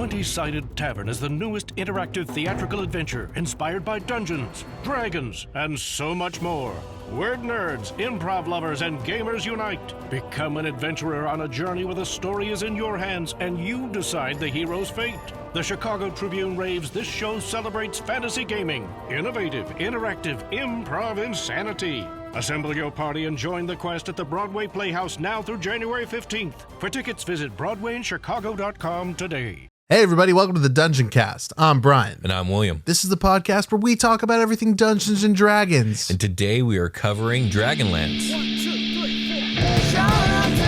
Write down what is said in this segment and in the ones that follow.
20-sided tavern is the newest interactive theatrical adventure inspired by Dungeons, Dragons, and so much more. Word nerds, improv lovers, and gamers unite. Become an adventurer on a journey where the story is in your hands and you decide the hero's fate. The Chicago Tribune raves this show celebrates fantasy gaming, innovative, interactive, improv insanity. Assemble your party and join the quest at the Broadway Playhouse now through January 15th. For tickets, visit BroadwayInChicago.com today. Hey everybody, welcome to the Dungeoncast. I'm Brian. And I'm William. This is the podcast where we talk about everything Dungeons and Dragons. And today we are covering Dragonlance. 1, 2, 3, 4. Shout out to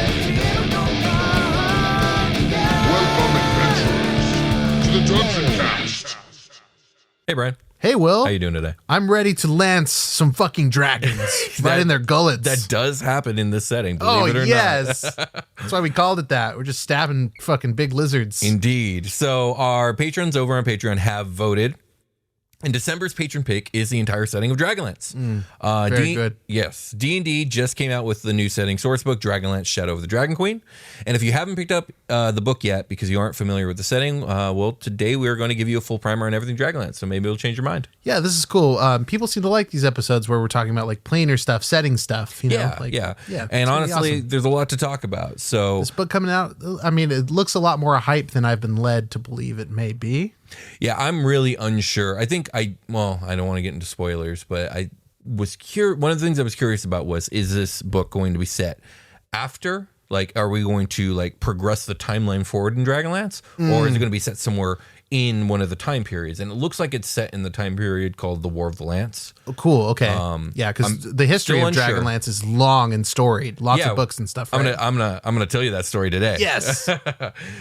Welcome, adventurers, to the Dungeoncast. Hey, Brian. Hey, Will. How you doing today? I'm ready to lance some fucking dragons right in their gullets. That does happen in this setting, believe it or yes. not. That's why we called it that. We're just stabbing fucking big lizards. Indeed. So our patrons over on Patreon have voted. And December's patron pick is the entire setting of Dragonlance. Very good. Yes. D&D just came out with the new setting sourcebook, Dragonlance Shadow of the Dragon Queen. And if you haven't picked up the book yet because you aren't familiar with the setting, well, today we're going to give you a full primer on everything Dragonlance. So maybe it'll change your mind. Yeah, this is cool. People seem to like these episodes where we're talking about like planar stuff, setting stuff. You know? Yeah. Yeah. And honestly, awesome. there's a lot to talk about. So This book coming out, I mean, it looks a lot more hype than I've been led to believe it may be. yeah, I'm really unsure. I think I don't want to get into spoilers, but I was curious. One of the things I was curious about was, is this book going to be set after? Like, are we going to like progress the timeline forward in Dragonlance, or is it going to be set somewhere in one of the time periods? And it looks like it's set in the time period called the War of the Lance. Oh, cool. Okay. Yeah, because the history of still unsure. Dragonlance is long and storied. Lots of books and stuff. Right? I'm gonna tell you that story today. Yes.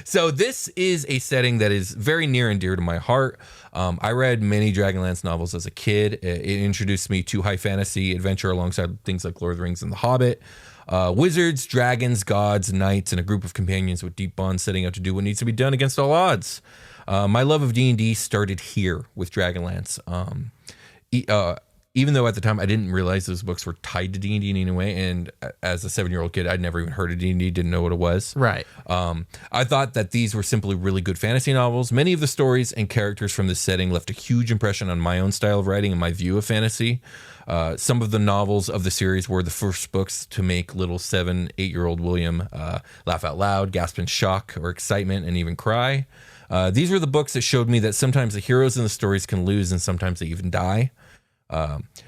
So this is a setting that is very near and dear to my heart. I read many Dragonlance novels as a kid. It introduced me to high fantasy adventure alongside things like Lord of the Rings and The Hobbit. Wizards, dragons, gods, knights, and a group of companions with deep bonds setting out to do what needs to be done against all odds. My love of D&D started here with Dragonlance. Even though at the time I didn't realize those books were tied to D&D in any way, and as a 7-year-old kid, I'd never even heard of D&D, didn't know what it was. Right. I thought that these were simply really good fantasy novels. Many of the stories and characters from this setting left a huge impression on my own style of writing and my view of fantasy. Some of the novels of the series were the first books to make little 7-8-year-old William laugh out loud, gasp in shock or excitement, and even cry. These were the books that showed me that sometimes the heroes in the stories can lose and sometimes they even die.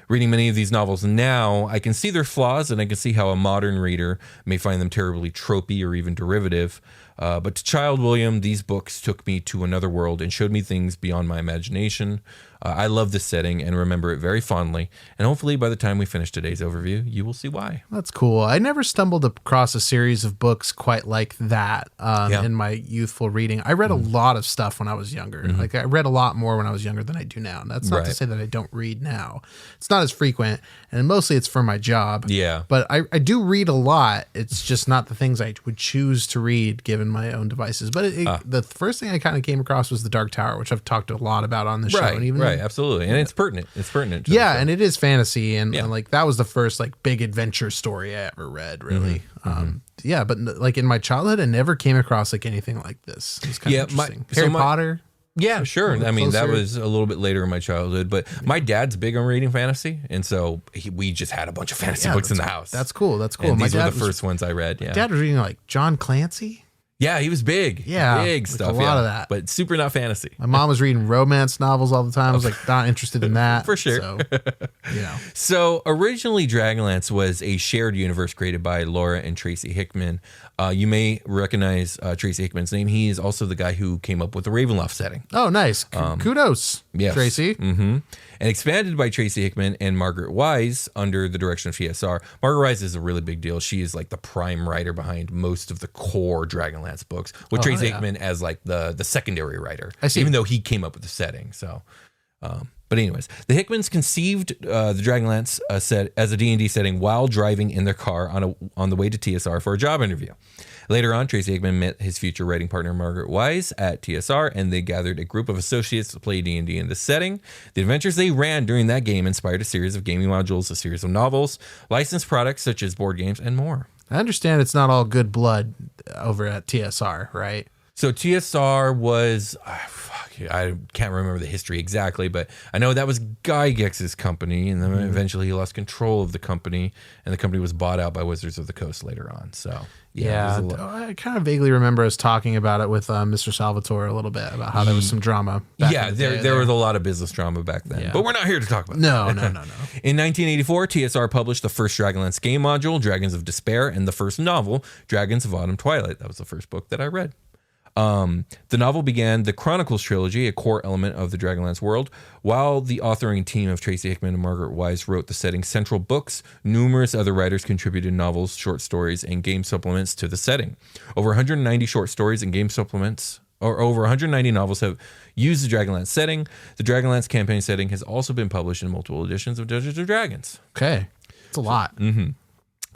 Reading many of these novels now, I can see their flaws and I can see how a modern reader may find them terribly tropey or even derivative. But to child William, these books took me to another world and showed me things beyond my imagination. I love this setting and remember it very fondly. And hopefully by the time we finish today's overview, you will see why. That's cool. I never stumbled across a series of books quite like that in my youthful reading. I read a lot of stuff when I was younger. Like I read a lot more when I was younger than I do now. And that's not to say that I don't read now. It's not as frequent, and mostly it's for my job. Yeah. But I do read a lot. It's just not the things I would choose to read given my own devices. But the first thing I kind of came across was The Dark Tower, which I've talked a lot about on the show. And even Absolutely. And it's pertinent. It's pertinent. Yeah, and it is fantasy, and like that was the first like big adventure story I ever read, really. Yeah, but like in my childhood, I never came across like anything like this. It was kind of interesting. Harry Potter. Yeah, sure. I mean, that closer. was a little bit later in my childhood, but my dad's big on reading fantasy, and so we just had a bunch of fantasy books in the house. That's cool. That's cool. And My these were dad the first ones I read. Yeah, Dad was reading like John Clancy. Yeah, he was big. Yeah, big like stuff. a lot of that, but super not fantasy. My mom was reading romance novels all the time. I was like not interested in that For sure. So, So originally, Dragonlance was a shared universe created by Laura and Tracy Hickman. You may recognize Tracy Hickman's name. He is also the guy who came up with the Ravenloft setting. Oh, nice. Kudos, Yes. Tracy. And expanded by Tracy Hickman and Margaret Wise under the direction of TSR. Margaret Wise is a really big deal. She is like the prime writer behind most of the core Dragonlance books, with Tracy Hickman as like the secondary writer. I see. Even though he came up with the setting. So, but anyways, the Hickmans conceived the Dragonlance set as a D&D setting while driving in their car on the way to TSR for a job interview. Later on, Tracy Hickman met his future writing partner, Margaret Wise, at TSR, and they gathered a group of associates to play D&D in the setting. The adventures they ran during that game inspired a series of gaming modules, a series of novels, licensed products such as board games, and more. I understand it's not all good blood over at TSR, right? So TSR was, I can't remember the history exactly, but I know that was Gygex's company, and then eventually he lost control of the company, and the company was bought out by Wizards of the Coast later on. So yeah, I kind of vaguely remember us talking about it with Mr. Salvatore a little bit about how there was some drama. There was a lot of business drama back then, but we're not here to talk about that. No. In 1984, TSR published the first Dragonlance game module, Dragons of Despair, and the first novel, Dragons of Autumn Twilight. That was the first book that I read. The novel began the Chronicles trilogy, a core element of the Dragonlance world. While the authoring team of Tracy Hickman and Margaret Wise wrote the setting's central books, numerous other writers contributed novels, short stories, and game supplements to the setting. Over 190 short stories and game supplements, or over 190 novels have used the Dragonlance setting. The Dragonlance campaign setting has also been published in multiple editions of Dungeons & Dragons. Okay, it's a lot.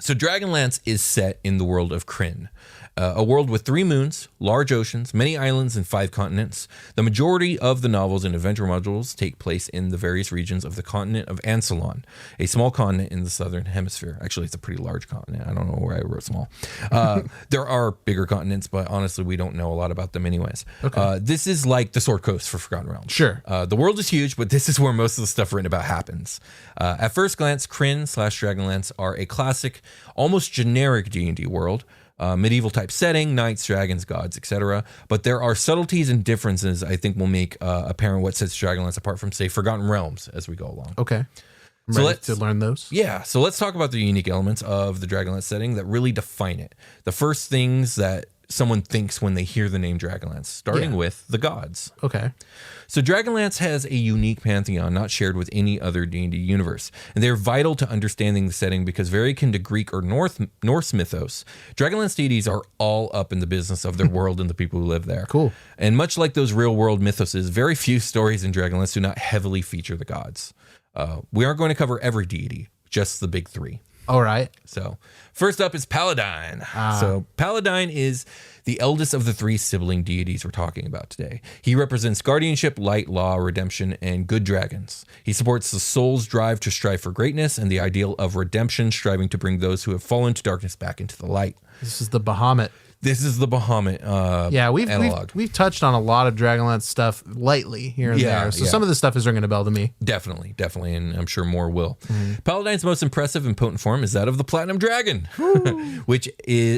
So Dragonlance is set in the world of Krynn, a world with 3 moons, large oceans, many islands, and 5 continents. The majority of the novels and adventure modules take place in the various regions of the continent of Ansalon, a small continent in the southern hemisphere. Actually, it's a pretty large continent. I don't know where I wrote small. There are bigger continents, but honestly, we don't know a lot about them anyways. Okay. This is like the Sword Coast for Forgotten Realms. Sure. The world is huge, but this is where most of the stuff written about happens. At first glance, Krynn/Dragonlance are a classic, almost generic D&D world. Medieval type setting, knights, dragons, gods, etc. But there are subtleties and differences I think will make apparent what sets Dragonlance apart from, say, Forgotten Realms as we go along. Okay. So let's to learn those. Yeah. So let's talk about the unique elements of the Dragonlance setting that really define it. The first things that someone thinks when they hear the name Dragonlance, starting with the gods. Okay. So Dragonlance has a unique pantheon not shared with any other D&D universe, and they're vital to understanding the setting because very akin to Greek or Norse mythos, Dragonlance deities are all up in the business of their world and the people who live there. Cool. And much like those real-world mythoses, very few stories in Dragonlance do not heavily feature the gods. We aren't going to cover every deity, just the big 3. All right. So first up is Paladine. So Paladine is the eldest of the 3 sibling deities we're talking about today. He represents guardianship, light, law, redemption, and good dragons. He supports the soul's drive to strive for greatness and the ideal of redemption, striving to bring those who have fallen to darkness back into the light. This is the Bahamut. This is the Bahamut analog. We've touched on a lot of Dragonlance stuff lightly here and there. So some of this stuff is ringing a bell to me. Definitely, and I'm sure more will. Paladine's most impressive and potent form is that of the Platinum Dragon, which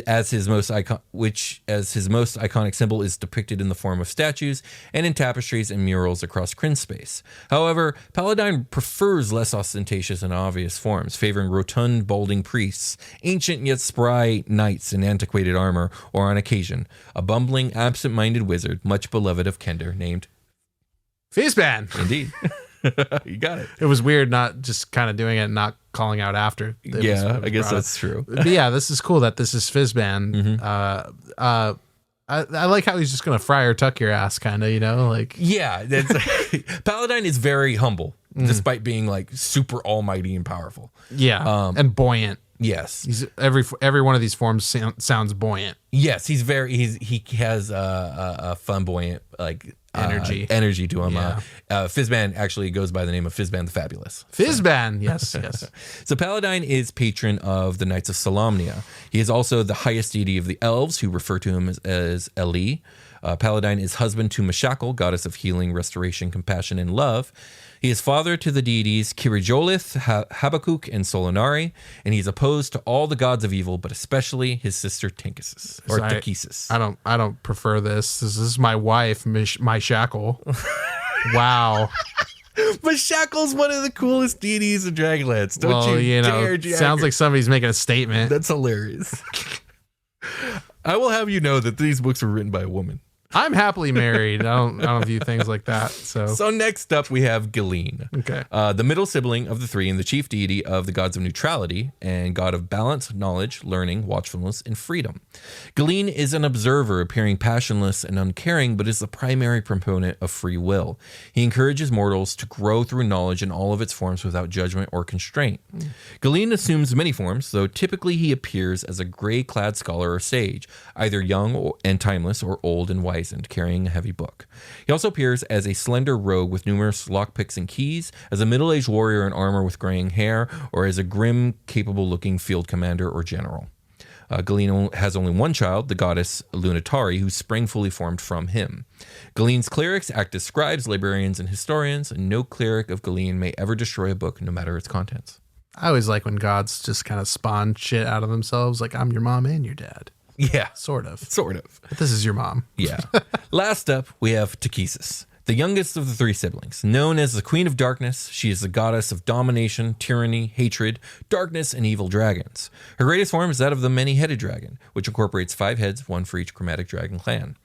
as his most iconic symbol is depicted in the form of statues and in tapestries and murals across Krynn space. However, Paladine prefers less ostentatious and obvious forms, favoring rotund, balding priests, ancient yet spry knights in antiquated armor, or on occasion, a bumbling, absent-minded wizard, much beloved of Kender, named Fizzban. Indeed. You got it. It was weird not just kind of doing it and not calling out after. I guess that's true. But yeah, this is cool that this is Fizzban. I like how he's just going to fry or tuck your ass, kind of, like. Yeah, Paladine is very humble, despite being like super almighty and powerful. Yeah, and buoyant. Yes, he's every one of these forms sounds buoyant. Yes, he has a flamboyant energy to him. Yeah. Fizzban actually goes by the name of Fizzban the Fabulous. Fizzban, yes. So Paladine is patron of the Knights of Solamnia. He is also the highest deity of the elves, who refer to him as Eli. Paladine is husband to Mashakal, goddess of healing, restoration, compassion, and love. He is father to the deities Kirijolith, Habakkuk, and Solinari, and he's opposed to all the gods of evil, but especially his sister Tinkesis, or Tinkesis. I don't prefer this. This is my wife, my Shackle. Wow. Mashakal's one of the coolest deities in Dragonlance. Don't you dare, sounds like somebody's making a statement. That's hilarious. I will have you know that these books were written by a woman. I'm happily married. I don't view things like that. So next up we have Galeen. Okay. The middle sibling of the 3 and the chief deity of the gods of neutrality and god of balance, knowledge, learning, watchfulness, and freedom. Galeen is an observer, appearing passionless and uncaring, but is the primary proponent of free will. He encourages mortals to grow through knowledge in all of its forms without judgment or constraint. Galeen assumes many forms, though typically he appears as a gray-clad scholar or sage, either young and timeless or old and wise, and carrying a heavy book. He also appears as a slender rogue with numerous lockpicks and keys, as a middle-aged warrior in armor with graying hair, or as a grim, capable-looking field commander or general. Galeen has only one child, the goddess Lunatari, who sprang fully formed from him. Galeen's clerics act as scribes, librarians, and historians, and no cleric of Galeen may ever destroy a book, no matter its contents. I always like when gods just kind of spawn shit out of themselves, like I'm your mom and your dad. Yeah. Sort of. But this is your mom. Yeah. Last up, we have Takesis, the youngest of the three siblings. Known as the Queen of Darkness, she is the goddess of domination, tyranny, hatred, darkness, and evil dragons. Her greatest form is that of the many-headed dragon, which incorporates 5 heads, one for each chromatic dragon clan.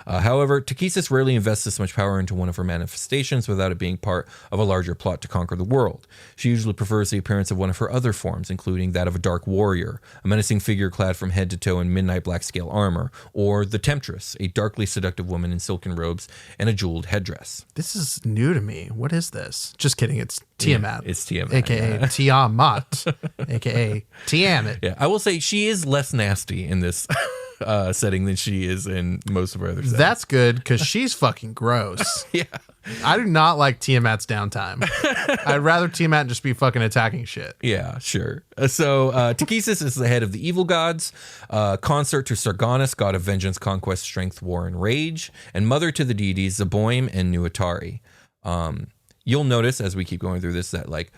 However, Takesis rarely invests this much power into one of her manifestations without it being part of a larger plot to conquer the world. She usually prefers the appearance of one of her other forms, including that of a dark warrior, a menacing figure clad from head to toe in midnight black scale armor, or the Temptress, a darkly seductive woman in silken robes and a jeweled headdress. This is new to me. What is this? Just kidding. It's Tiamat. Yeah, it's Tiamat. AKA Tiamat. AKA Tiamat. Yeah, I will say she is less nasty in this setting than she is in most of her other settings. That's good because she's fucking gross. Yeah. I do not like Tiamat's downtime. I'd rather Tiamat just be fucking attacking shit. Yeah, sure. So Takesis is the head of the evil gods, consort to Sargonus, god of vengeance, conquest, strength, war, and rage, and mother to the deities Zeboim and Nuatari. You'll notice as we keep going through this that like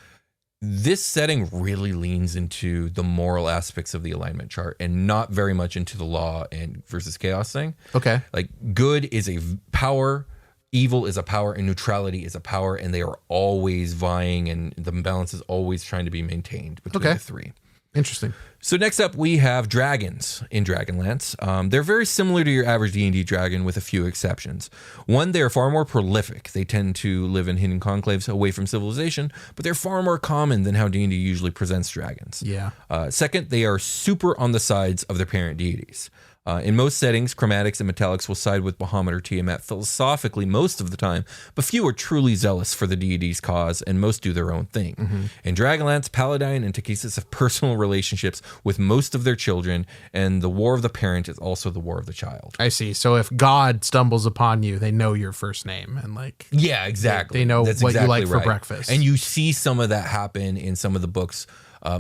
this setting really leans into the moral aspects of the alignment chart and not very much into the law and versus chaos thing. Okay. Like good is a power, evil is a power, and neutrality is a power, and they are always vying, and the balance is always trying to be maintained between the three. Interesting. So next up, we have dragons in Dragonlance. They're very similar to your average D&D dragon with a few exceptions. One, they're far more prolific. They tend to live in hidden conclaves away from civilization, but they're far more common than how D&D usually presents dragons. Yeah. Second, they are super on the sides of their parent deities. In most settings, chromatics and metallics will side with Bahamut or Tiamat philosophically most of the time, but few are truly zealous for the deity's cause, and most do their own thing. Mm-hmm. In Dragonlance, Paladine and Takesis have personal relationships with most of their children, and the war of the parent is also the war of the child. I see. So if God stumbles upon you, they know your first name, and like yeah, exactly. They know That's what exactly you like for right. breakfast. And you see some of that happen in some of the books.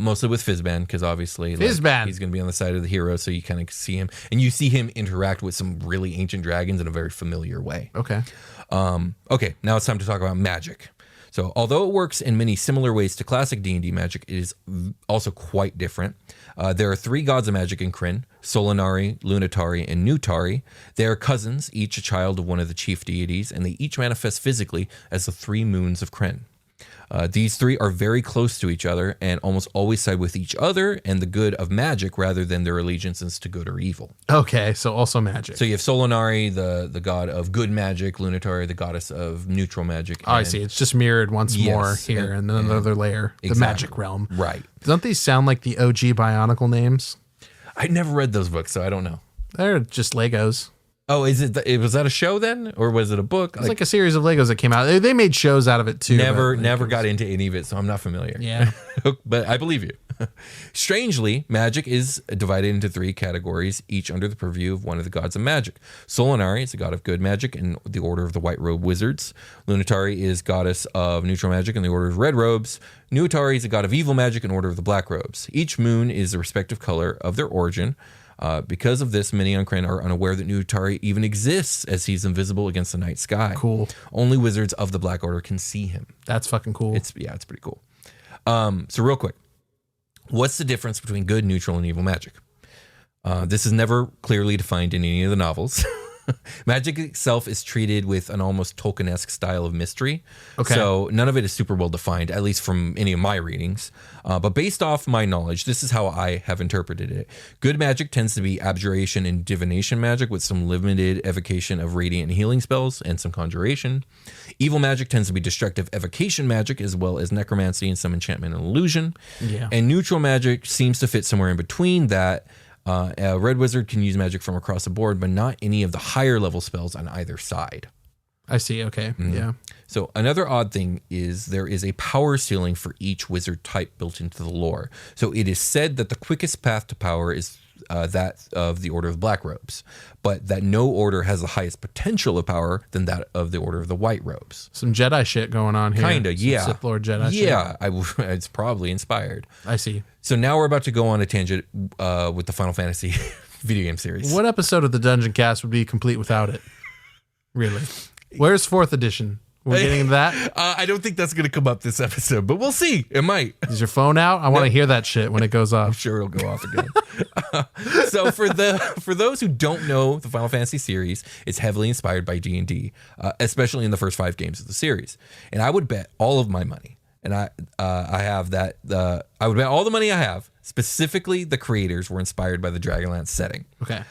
Mostly with Fizban, because obviously Fizban. He's going to be on the side of the hero, so you kind of see him. And you see him interact with some really ancient dragons in a very familiar way. Okay. Okay, now it's time to talk about magic. So although it works in many similar ways to classic D&D magic, it is also quite different. There are 3 gods of magic in Krynn: Solinari, Lunatari, and Nutari. They are cousins, each a child of one of the chief deities, and they each manifest physically as the 3 moons of Krynn. These 3 are very close to each other and almost always side with each other and the good of magic rather than their allegiances to good or evil. Okay, so also magic. So you have Solinari, the god of good magic, Lunatari, the goddess of neutral magic. Oh, I see. It's just mirrored once more here and then another layer, the magic realm. Right. Don't these sound like the OG Bionicle names? I never read those books, so I don't know. They're just Legos. Oh, was that a show then, or was it a book? It's like a series of Legos that came out. They made shows out of it too. Never got into any of it, so I'm not familiar. Yeah, but I believe you. Strangely, magic is divided into 3 categories, each under the purview of one of the gods of magic. Solinari is the god of good magic and the order of the White Robe Wizards. Lunatari is goddess of neutral magic and the order of Red Robes. Nuatari is the god of evil magic and order of the Black Robes. Each moon is the respective color of their origin. Because of this, many on Krynn are unaware that Nuatari even exists, as he's invisible against the night sky. Cool. Only wizards of the Black Order can see him. That's fucking cool. It's pretty cool. So real quick, what's the difference between good, neutral, and evil magic? This is never clearly defined in any of the novels. Magic itself is treated with an almost Tolkien-esque style of mystery. Okay. So none of it is super well defined, at least from any of my readings. But based off my knowledge, this is how I have interpreted it. Good magic tends to be abjuration and divination magic with some limited evocation of radiant and healing spells and some conjuration. Evil magic tends to be destructive evocation magic as well as necromancy and some enchantment and illusion. Yeah. And neutral magic seems to fit somewhere in between that. A red wizard can use magic from across the board, but not any of the higher level spells on either side. I see. Okay. Mm-hmm. Yeah. So another odd thing is there is a power ceiling for each wizard type built into the lore. So it is said that the quickest path to power is that of the Order of the Black Robes, but that no order has the highest potential of power than that of the Order of the White Robes. Some Jedi shit going on here. Kinda, yeah. Sith Lord Jedi shit. Yeah, it's probably inspired. I see. So now we're about to go on a tangent with the Final Fantasy video game series. What episode of the Dungeoncast would be complete without it? Really? Where's 4th edition? We're getting into that? I don't think that's going to come up this episode, but we'll see. It might. Is your phone out? I want to hear that shit when it goes I'm off. sure it'll go off again. So for those who don't know the Final Fantasy series, it's heavily inspired by D&D, especially in the first 5 games of the series. And I would bet all of my money, and I have that. I would bet all the money I have. Specifically, the creators were inspired by the Dragonlance setting. Okay.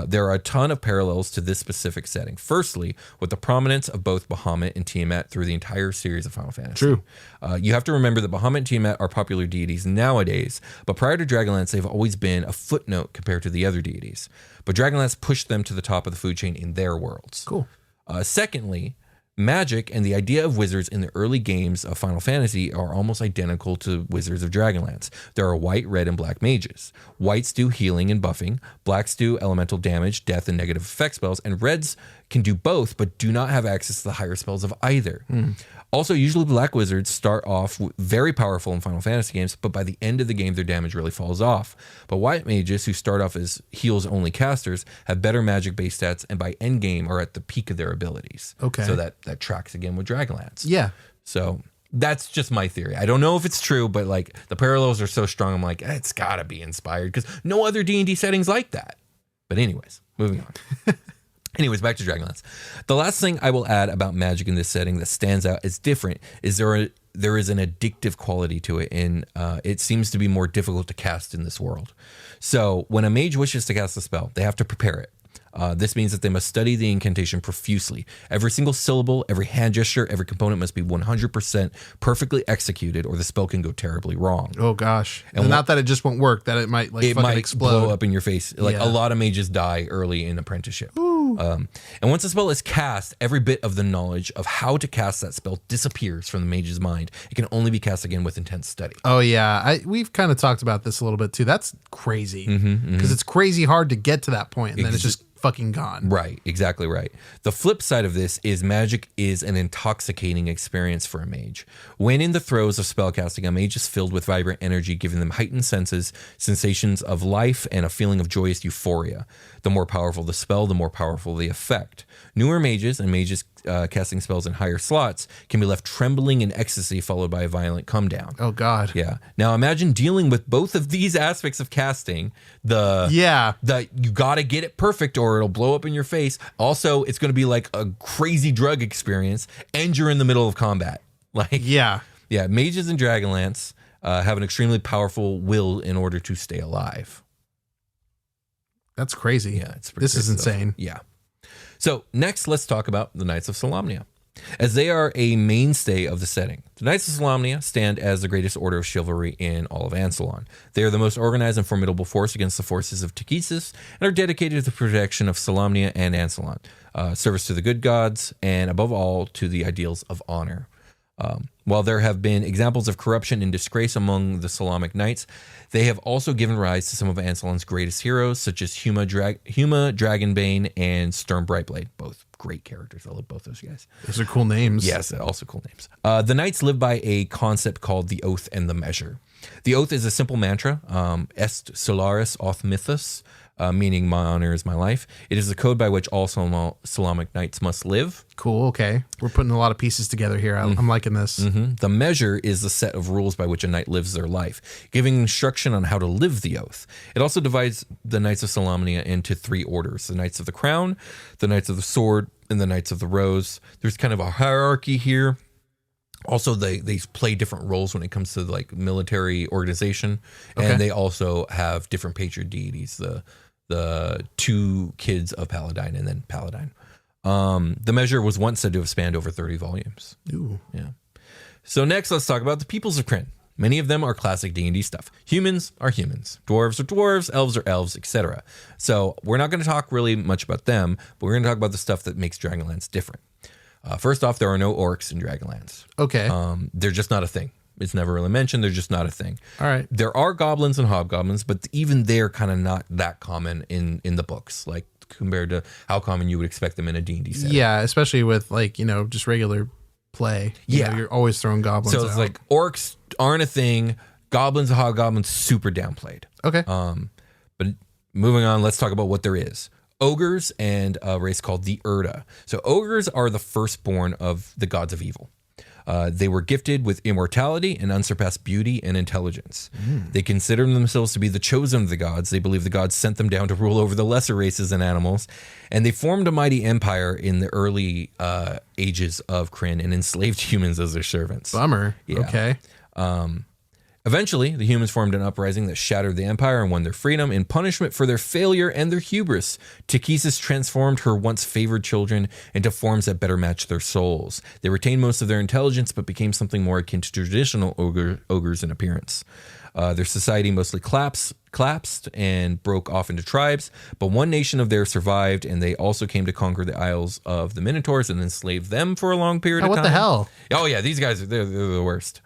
There are a ton of parallels to this specific setting. Firstly, with the prominence of both Bahamut and Tiamat through the entire series of Final Fantasy. True. You have to remember that Bahamut and Tiamat are popular deities nowadays, but prior to Dragonlance, they've always been a footnote compared to the other deities. But Dragonlance pushed them to the top of the food chain in their worlds. Cool. Secondly, magic and the idea of wizards in the early games of Final Fantasy are almost identical to Wizards of Dragonlance. There are white, red, and black mages. Whites do healing and buffing, blacks do elemental damage, death, and negative effect spells, and reds can do both but do not have access to the higher spells of either. Also, usually black wizards start off very powerful in Final Fantasy games, but by the end of the game, their damage really falls off. But white mages, who start off as heals-only casters, have better magic-based stats, and by end game are at the peak of their abilities. Okay. So that tracks again with Dragonlance. Yeah. So that's just my theory. I don't know if it's true, but like the parallels are so strong, I'm like, it's gotta be inspired because no other D&D setting's like that. But anyways, moving on. Anyways, back to Dragonlance. The last thing I will add about magic in this setting that stands out as different is there is an addictive quality to it, and it seems to be more difficult to cast in this world. So when a mage wishes to cast a spell, they have to prepare it. This means that they must study the incantation profusely. Every single syllable, every hand gesture, every component must be 100% perfectly executed, or the spell can go terribly wrong. Oh gosh. And not that it just won't work, that it might like fucking explode. Blow up in your face. Like a lot of mages die early in apprenticeship. And once a spell is cast, every bit of the knowledge of how to cast that spell disappears from the mage's mind. It can only be cast again with intense study. Oh yeah, we've kind of talked about this a little bit too. That's crazy because it's crazy hard to get to that point, and then it's just fucking gone. Right, exactly right. The flip side of this is magic is an intoxicating experience for a mage. When in the throes of spellcasting, a mage is filled with vibrant energy, giving them heightened senses, sensations of life, and a feeling of joyous euphoria. The more powerful the spell, the more powerful the effect. Newer mages and mages casting spells in higher slots can be left trembling in ecstasy, followed by a violent come down. Oh God. Yeah. Now imagine dealing with both of these aspects of casting. The you got to get it perfect or it'll blow up in your face. Also, it's going to be like a crazy drug experience, and you're in the middle of combat. Yeah. Mages in Dragonlance have an extremely powerful will in order to stay alive. That's crazy. Yeah, this is insane. Yeah. So next, let's talk about the Knights of Solamnia, as they are a mainstay of the setting. The Knights of Solamnia stand as the greatest order of chivalry in all of Ansalon. They are the most organized and formidable force against the forces of Takesis and are dedicated to the protection of Solamnia and Ansalon, service to the good gods, and above all, to the ideals of honor. While there have been examples of corruption and disgrace among the Solamic Knights, they have also given rise to some of Ansalon's greatest heroes, such as Huma Dragonbane and Sturm Brightblade. Both great characters. I love both those guys. Those are cool names. Yes, also cool names. The Knights live by a concept called the Oath and the Measure. The Oath is a simple mantra, Est Solaris Auth Mythos, meaning my honor is my life. It is the code by which all Solamic Knights must live. Cool, okay. We're putting a lot of pieces together here. I'm liking this. The measure is the set of rules by which a knight lives their life, giving instruction on how to live the oath. It also divides the Knights of Solamnia into 3 orders: the Knights of the Crown, the Knights of the Sword, and the Knights of the Rose. There's kind of a hierarchy here. Also, they play different roles when it comes to like military organization, and they also have different patron deities. The 2 kids of Paladine and then Paladine. The measure was once said to have spanned over 30 volumes. Ooh. Yeah. So next, let's talk about the peoples of Krynn. Many of them are classic D&D stuff. Humans are humans. Dwarves are dwarves. Elves are elves, etc. So we're not going to talk really much about them, but we're going to talk about the stuff that makes Dragonlance different. First off, there are no orcs in Dragonlance. Okay. They're just not a thing. It's never really mentioned. They're just not a thing. All right. There are goblins and hobgoblins, but even they're kind of not that common in the books, like compared to how common you would expect them in a D&D setting. Yeah, especially with like, just regular play. You know, you're always throwing goblins So it's out. like orcs aren't a thing. Goblins and hobgoblins super downplayed. Okay. But moving on, let's talk about what there is. Ogres and a race called the Urda. So ogres are the firstborn of the gods of evil. They were gifted with immortality and unsurpassed beauty and intelligence. They consider themselves to be the chosen of the gods. They believe the gods sent them down to rule over the lesser races and animals. And they formed a mighty empire in the early ages of Krynn and enslaved humans as their servants. Bummer. Yeah. Okay. Eventually, the humans formed an uprising that shattered the empire and won their freedom. In punishment for their failure and their hubris, Takhisis transformed her once favored children into forms that better matched their souls. They retained most of their intelligence, but became something more akin to traditional ogres in appearance. Their society mostly collapsed and broke off into tribes, but one nation of theirs survived, and they also came to conquer the Isles of the Minotaurs and enslaved them for a long period of time. What the hell? Oh, yeah, these guys, they're the worst.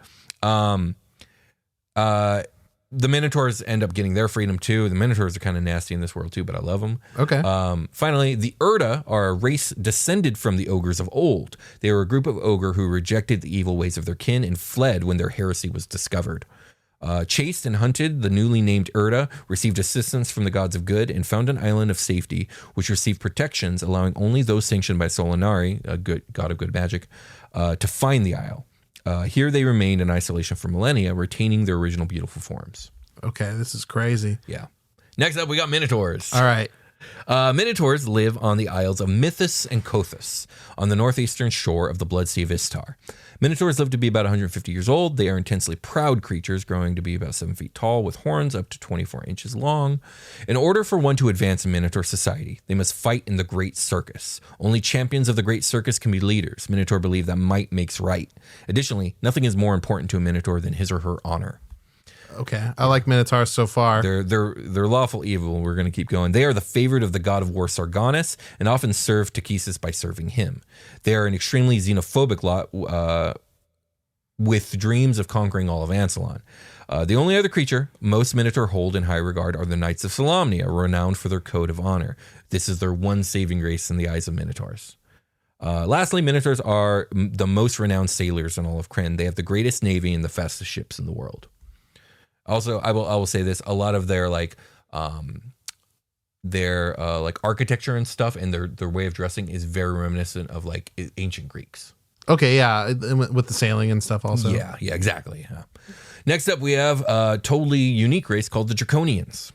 The Minotaurs end up getting their freedom too. The Minotaurs are kind of nasty in this world too, but I love them. Okay. Finally, the Urda are a race descended from the ogres of old. They were a group of ogre who rejected the evil ways of their kin and fled when their heresy was discovered. Chased and hunted, the newly named Urda received assistance from the gods of good and found an island of safety, which received protections, allowing only those sanctioned by Solinari, a good god of good magic, to find the isle. Here they remained in isolation for millennia, retaining their original beautiful forms. Okay, this is crazy. Yeah. Next up, we got Minotaurs. All right. Minotaurs live on the Isles of Mythos and Kothos, on the northeastern shore of the Blood Sea of Istar. Minotaurs live to be about 150 years old. They are intensely proud creatures, growing to be about 7 feet tall, with horns up to 24 inches long. In order for one to advance in Minotaur society, they must fight in the Great Circus. Only champions of the Great Circus can be leaders. Minotaur believe that might makes right. Additionally, nothing is more important to a Minotaur than his or her honor. Okay, I like Minotaurs so far. They're lawful evil. We're going to keep going. They are the favorite of the god of war Sargonus and often serve Takhisis by serving him. They are an extremely xenophobic lot with dreams of conquering all of Ansalon. The only other creature most Minotaur hold in high regard are the Knights of Solamnia, renowned for their code of honor. This is their one saving grace in the eyes of Minotaurs. Lastly, Minotaurs are the most renowned sailors in all of Krynn. They have the greatest navy and the fastest ships in the world. Also, I will say this: a lot of their architecture and stuff, and their way of dressing is very reminiscent of like ancient Greeks. Okay, yeah, with the sailing and stuff also. Yeah, exactly. Yeah. Next up, we have a totally unique race called the Draconians.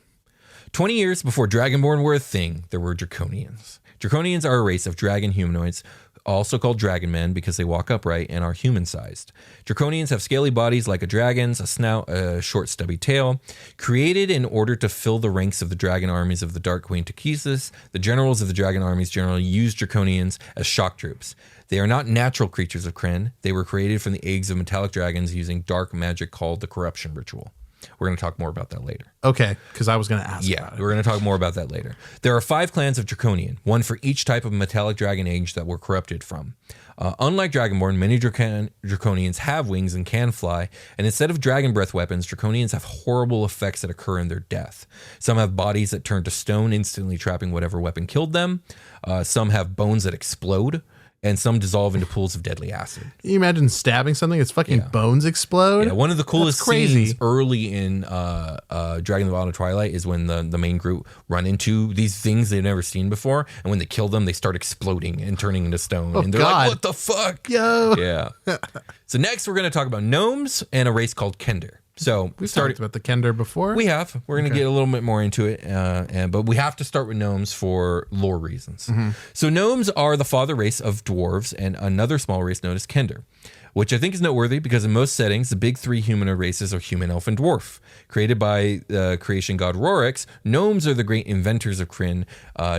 20 years before Dragonborn were a thing, there were Draconians. Draconians are a race of dragon humanoids, also called dragon men because they walk upright and are human-sized. Draconians have scaly bodies like a dragon's, a snout, a short stubby tail. Created in order to fill the ranks of the dragon armies of the Dark Queen Takhisis, the generals of the dragon armies generally use Draconians as shock troops. They are not natural creatures of Krynn. They were created from the eggs of metallic dragons using dark magic called the Corruption Ritual. We're going to talk more about that later. Okay, because I was going to ask about it. We're going to talk more about that later. There are 5 clans of Draconian, one for each type of metallic dragon age that were corrupted from. Unlike Dragonborn, many Draconians have wings and can fly, and instead of dragon breath weapons, Draconians have horrible effects that occur in their death. Some have bodies that turn to stone, instantly trapping whatever weapon killed them. Some have bones that explode, and some dissolve into pools of deadly acid. Can you imagine stabbing something? Its fucking bones explode? Yeah, one of the coolest scenes early in Dragon the Wild of Twilight is when the main group run into these things they've never seen before, and when they kill them, they start exploding and turning into stone. And they're like, what the fuck? Yo! Yeah. So next, we're going to talk about gnomes and a race called Kender. So we talked about the Kender before. We have. We're going to get a little bit more into it, but we have to start with gnomes for lore reasons. Mm-hmm. So gnomes are the father race of dwarves and another small race known as Kender, which I think is noteworthy because in most settings, the big 3 humanoid races are human, elf, and dwarf. Created by creation god Rorix, gnomes are the great inventors of Krynn,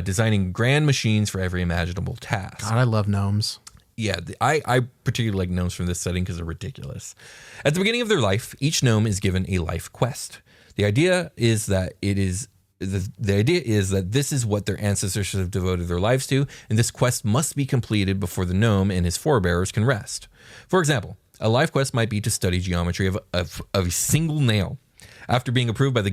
designing grand machines for every imaginable task. God, I love gnomes. Yeah, I particularly like gnomes from this setting because they're ridiculous. At the beginning of their life, each gnome is given a life quest. The idea is that this is what their ancestors have devoted their lives to, and this quest must be completed before the gnome and his forebearers can rest. For example, A life quest might be to study geometry of a single nail. After being approved by the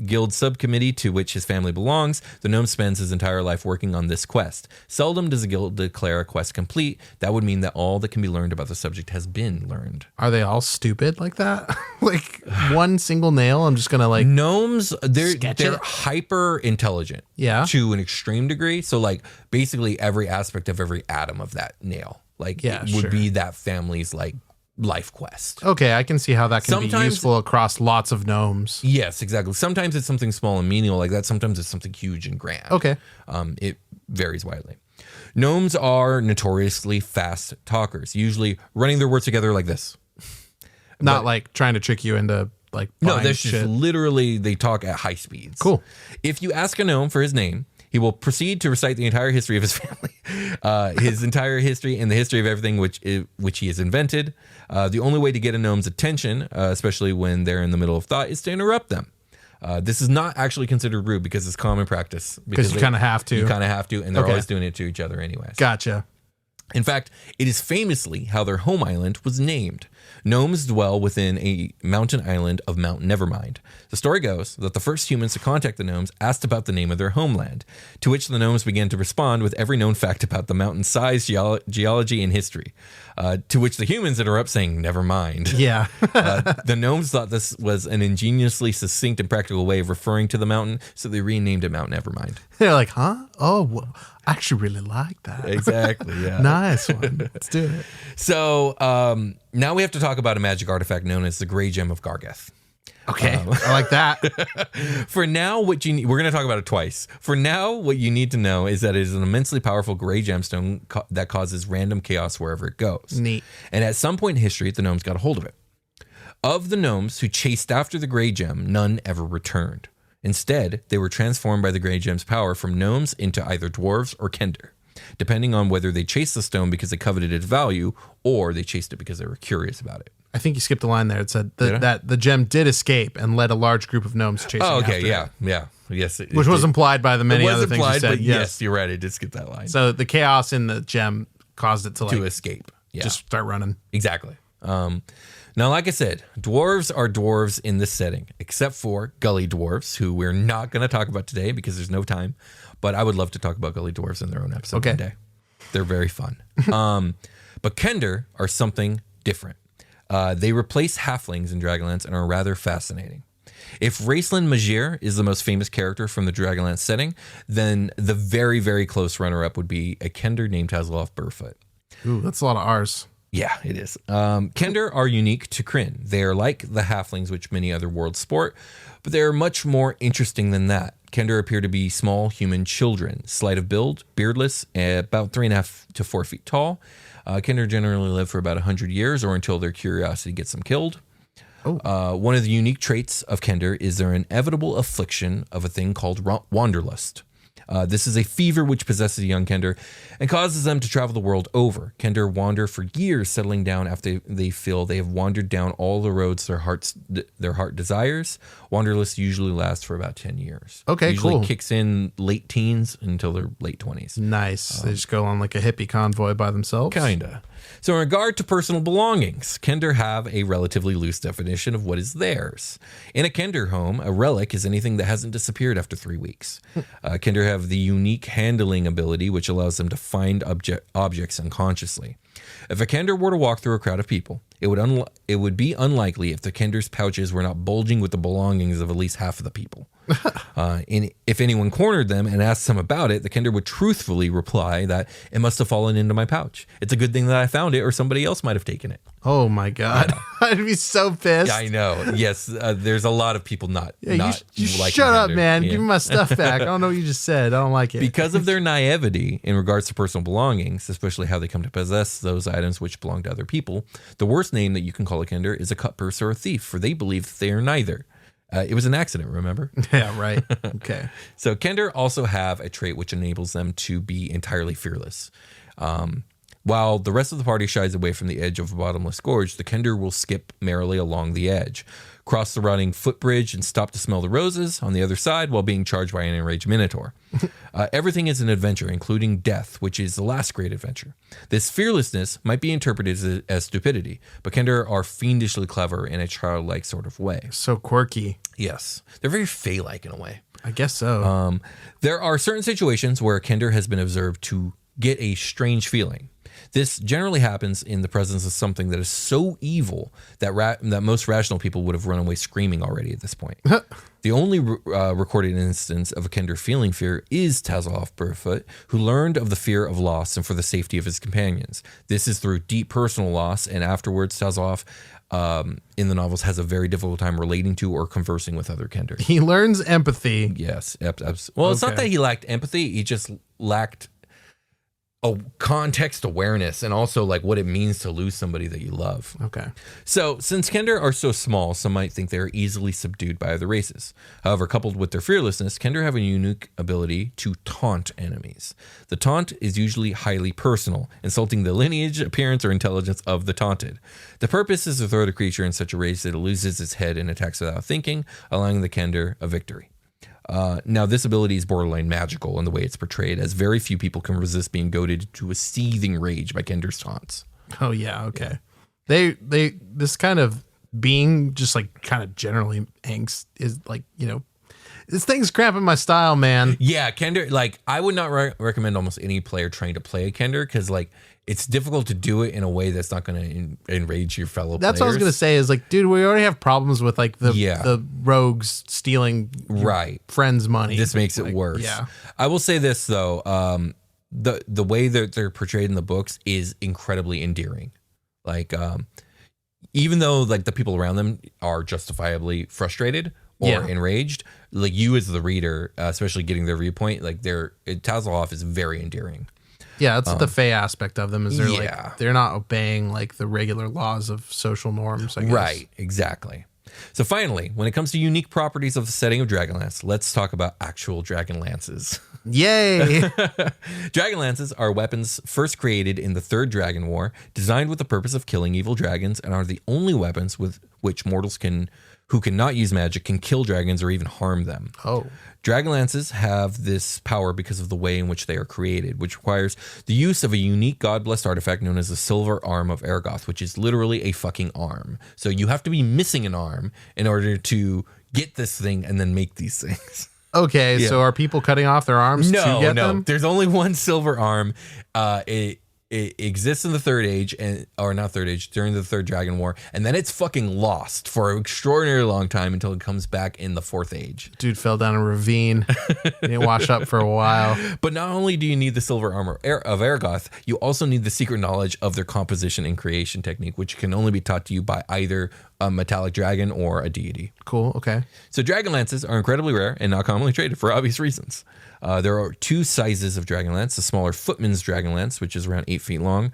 guild subcommittee to which his family belongs, the gnome spends his entire life working on this quest. Seldom does the guild declare a quest complete. That would mean that all that can be learned about the subject has been learned. Are they all stupid like that? Like one single nail, I'm just going to like... Gnomes, they're hyper intelligent. Yeah. To an extreme degree. So like basically every aspect of every atom of that nail. Like it would be that family's like life quest. Okay, I can see how that can be useful across lots of gnomes. Yes, exactly. Sometimes it's something small and menial like that. Sometimes it's something huge and grand. Okay. It varies widely. Gnomes are notoriously fast talkers, usually running their words together like this. Not like trying to trick you into like no, that's just literally they talk at high speeds. Cool. If you ask a gnome for his name, he will proceed to recite the entire history of his family, his entire history and the history of everything which he has invented. The only way to get a gnome's attention, especially when they're in the middle of thought, is to interrupt them. This is not actually considered rude because it's common practice. Because you kind of have to. You kind of have to, and they're always doing it to each other anyways. Gotcha. In fact, it is famously how their home island was named. Gnomes dwell within a mountain island of Mount Nevermind. The story goes that the first humans to contact the gnomes asked about the name of their homeland, to which the gnomes began to respond with every known fact about the mountain's size, geology, and history. To which the humans interrupt saying, never mind. Yeah. The gnomes thought this was an ingeniously succinct and practical way of referring to the mountain, so they renamed it Mount Nevermind. They're like, huh? Oh, well, I actually really like that. Exactly, yeah. Nice one. Let's do it. So now we have to talk about a magic artifact known as the Grey Gem of Gargeth. Okay, I like that. For now, what you need, we're going to talk about it twice. For now, what you need to know is that it is an immensely powerful gray gemstone that causes random chaos wherever it goes. Neat. And at some point in history, the gnomes got a hold of it. Of the gnomes who chased after the gray gem, none ever returned. Instead, they were transformed by the gray gem's power from gnomes into either dwarves or kender, depending on whether they chased the stone because they coveted its value or they chased it because they were curious about it. I think you skipped a line there. It said that the gem did escape and led a large group of gnomes chasing after it. Yeah. Yes. Which was implied by the many other things you said. But yes, you're right. I did skip that line. So the chaos in the gem caused it to escape. Yeah. Just start running. Exactly. Now, like I said, dwarves are dwarves in this setting, except for gully dwarves, who we're not going to talk about today because there's no time. But I would love to talk about gully dwarves in their own episode one day. They're very fun. But kender are something different. They replace halflings in Dragonlance and are rather fascinating. If Raceland Magir is the most famous character from the Dragonlance setting, then the very, very close runner-up would be a kender named Tazloff Burfoot. Ooh, that's a lot of R's. Yeah, it is. Kender are unique to Kryn. They are like the halflings which many other worlds sport, but they are much more interesting than that. Kender appear to be small human children, slight of build, beardless, about 3.5 to 4 feet tall. Kender generally live for about 100 years or until their curiosity gets them killed. One of the unique traits of Kender is their inevitable affliction of a thing called wanderlust. This is a fever which possesses young Kender and causes them to travel the world over. Kender wander for years, settling down after they feel they have wandered down all the roads their heart desires. Wanderlust usually lasts for about 10 years. Okay, usually cool. Kicks in late teens until their late 20s. Nice. They just go on like a hippie convoy by themselves. Kinda. So in regard to personal belongings, Kender have a relatively loose definition of what is theirs. In a Kender home, a relic is anything that hasn't disappeared after 3 weeks. Kender have the unique handling ability, which allows them to find objects unconsciously. If a Kender were to walk through a crowd of people, it would be unlikely if the Kender's pouches were not bulging with the belongings of at least half of the people. If anyone cornered them and asked them about it, the Kender would truthfully reply that it must have fallen into my pouch. It's a good thing that I found it, or somebody else might have taken it. Oh my God. I'd be so pissed. I know. Yes. There's a lot of people not you liking shut up, Kender. man. Yeah. Give me my stuff back. I don't know what you just said. I don't like it. Because of their naivety in regards to personal belongings, especially how they come to possess those items which belong to other people, the worst name that you can call a Kender is a cutpurse or a thief, for they believe that they are neither. It was an accident, remember? Yeah, right. Okay. So Kender also have a trait which enables them to be entirely fearless. While the rest of the party shies away from the edge of a bottomless gorge, the Kender will skip merrily along the edge, cross the rotting footbridge, and stop to smell the roses on the other side while being charged by an enraged minotaur. Everything is an adventure, including death, which is the last great adventure. This fearlessness might be interpreted as stupidity, but Kender are fiendishly clever in a childlike sort of way. So quirky. Yes. They're very Fey-like in a way. I guess so. There are certain situations where Kender has been observed to get a strange feeling. This generally happens in the presence of something that is so evil that that most rational people would have run away screaming already at this point. The only recorded instance of a Kender feeling fear is Tazoff Barefoot, who learned of the fear of loss and for the safety of his companions. This is through deep personal loss, and afterwards Tazoff in the novels has a very difficult time relating to or conversing with other Kender. He learns empathy. Yes. Well, it's not that he lacked empathy. He just lacked a context awareness and also like what it means to lose somebody that you love. Okay. So since Kender are so small, some might think they are easily subdued by other races. However, coupled with their fearlessness, Kender have a unique ability to taunt enemies. The taunt is usually highly personal, insulting the lineage, appearance, or intelligence of the taunted. The purpose is to throw the creature in such a rage that it loses its head and attacks without thinking, allowing the Kender a victory. Now, this ability is borderline magical in the way it's portrayed, as very few people can resist being goaded to a seething rage by Kender's taunts. Oh, yeah, okay. They this kind of being just like kind of generally angst is like, you know, this thing's cramping my style, man. Yeah, Kender, like I would not recommend almost any player trying to play a Kender because like it's difficult to do it in a way that's not going to enrage your fellow That's players. what I was going to say is like, dude, we already have problems with like the rogues stealing friends' money. This makes it worse. Yeah. I will say this though, the way that they're portrayed in the books is incredibly endearing. Like even though like the people around them are justifiably frustrated or enraged, like you as the reader, especially getting their viewpoint, like Tazoff is very endearing. Yeah, that's the Fey aspect of them. Is they're like they're not obeying like the regular laws of social norms. I guess. Right, exactly. So finally, when it comes to unique properties of the setting of Dragonlance, let's talk about actual Dragonlances. Yay! Dragonlances are weapons first created in the Third Dragon War, designed with the purpose of killing evil dragons, and are the only weapons with which mortals who cannot use magic can kill dragons or even harm them. Oh. Dragonlances have this power because of the way in which they are created, which requires the use of a unique god-blessed artifact known as the Silver Arm of Ergoth, which is literally a fucking arm. So you have to be missing an arm in order to get this thing and then make these things. Okay, so are people cutting off their arms to get them? There's only one silver arm. It exists in the Third Age, during the Third Dragon War, and then it's fucking lost for an extraordinarily long time until it comes back in the Fourth Age. Dude fell down a ravine. He didn't wash up for a while. But not only do you need the silver armor of Ergoth, you also need the secret knowledge of their composition and creation technique, which can only be taught to you by either a metallic dragon or a deity. Cool, okay. So Dragonlances are incredibly rare and not commonly traded for obvious reasons. There are two sizes of Dragonlance: the smaller Footman's Dragonlance, which is around 8 feet long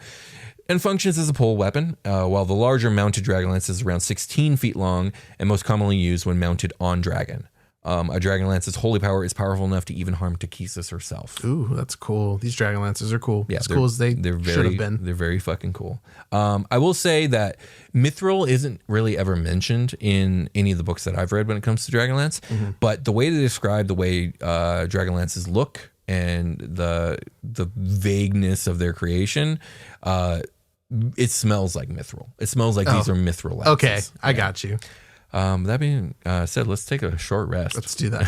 and functions as a pole weapon, while the larger mounted Dragonlance is around 16 feet long and most commonly used when mounted on dragon. A Dragonlance's holy power is powerful enough to even harm Takhisis herself. Ooh, that's cool. These Dragonlances are cool. Yeah, as cool as they should have been. They're very fucking cool. I will say that Mithril isn't really ever mentioned in any of the books that I've read when it comes to Dragonlance, but the way they describe the way Dragonlances look and the vagueness of their creation, it smells like Mithril. It smells like these are Mithril lances. Okay, I got you. That being said, let's take a short rest. Let's do that.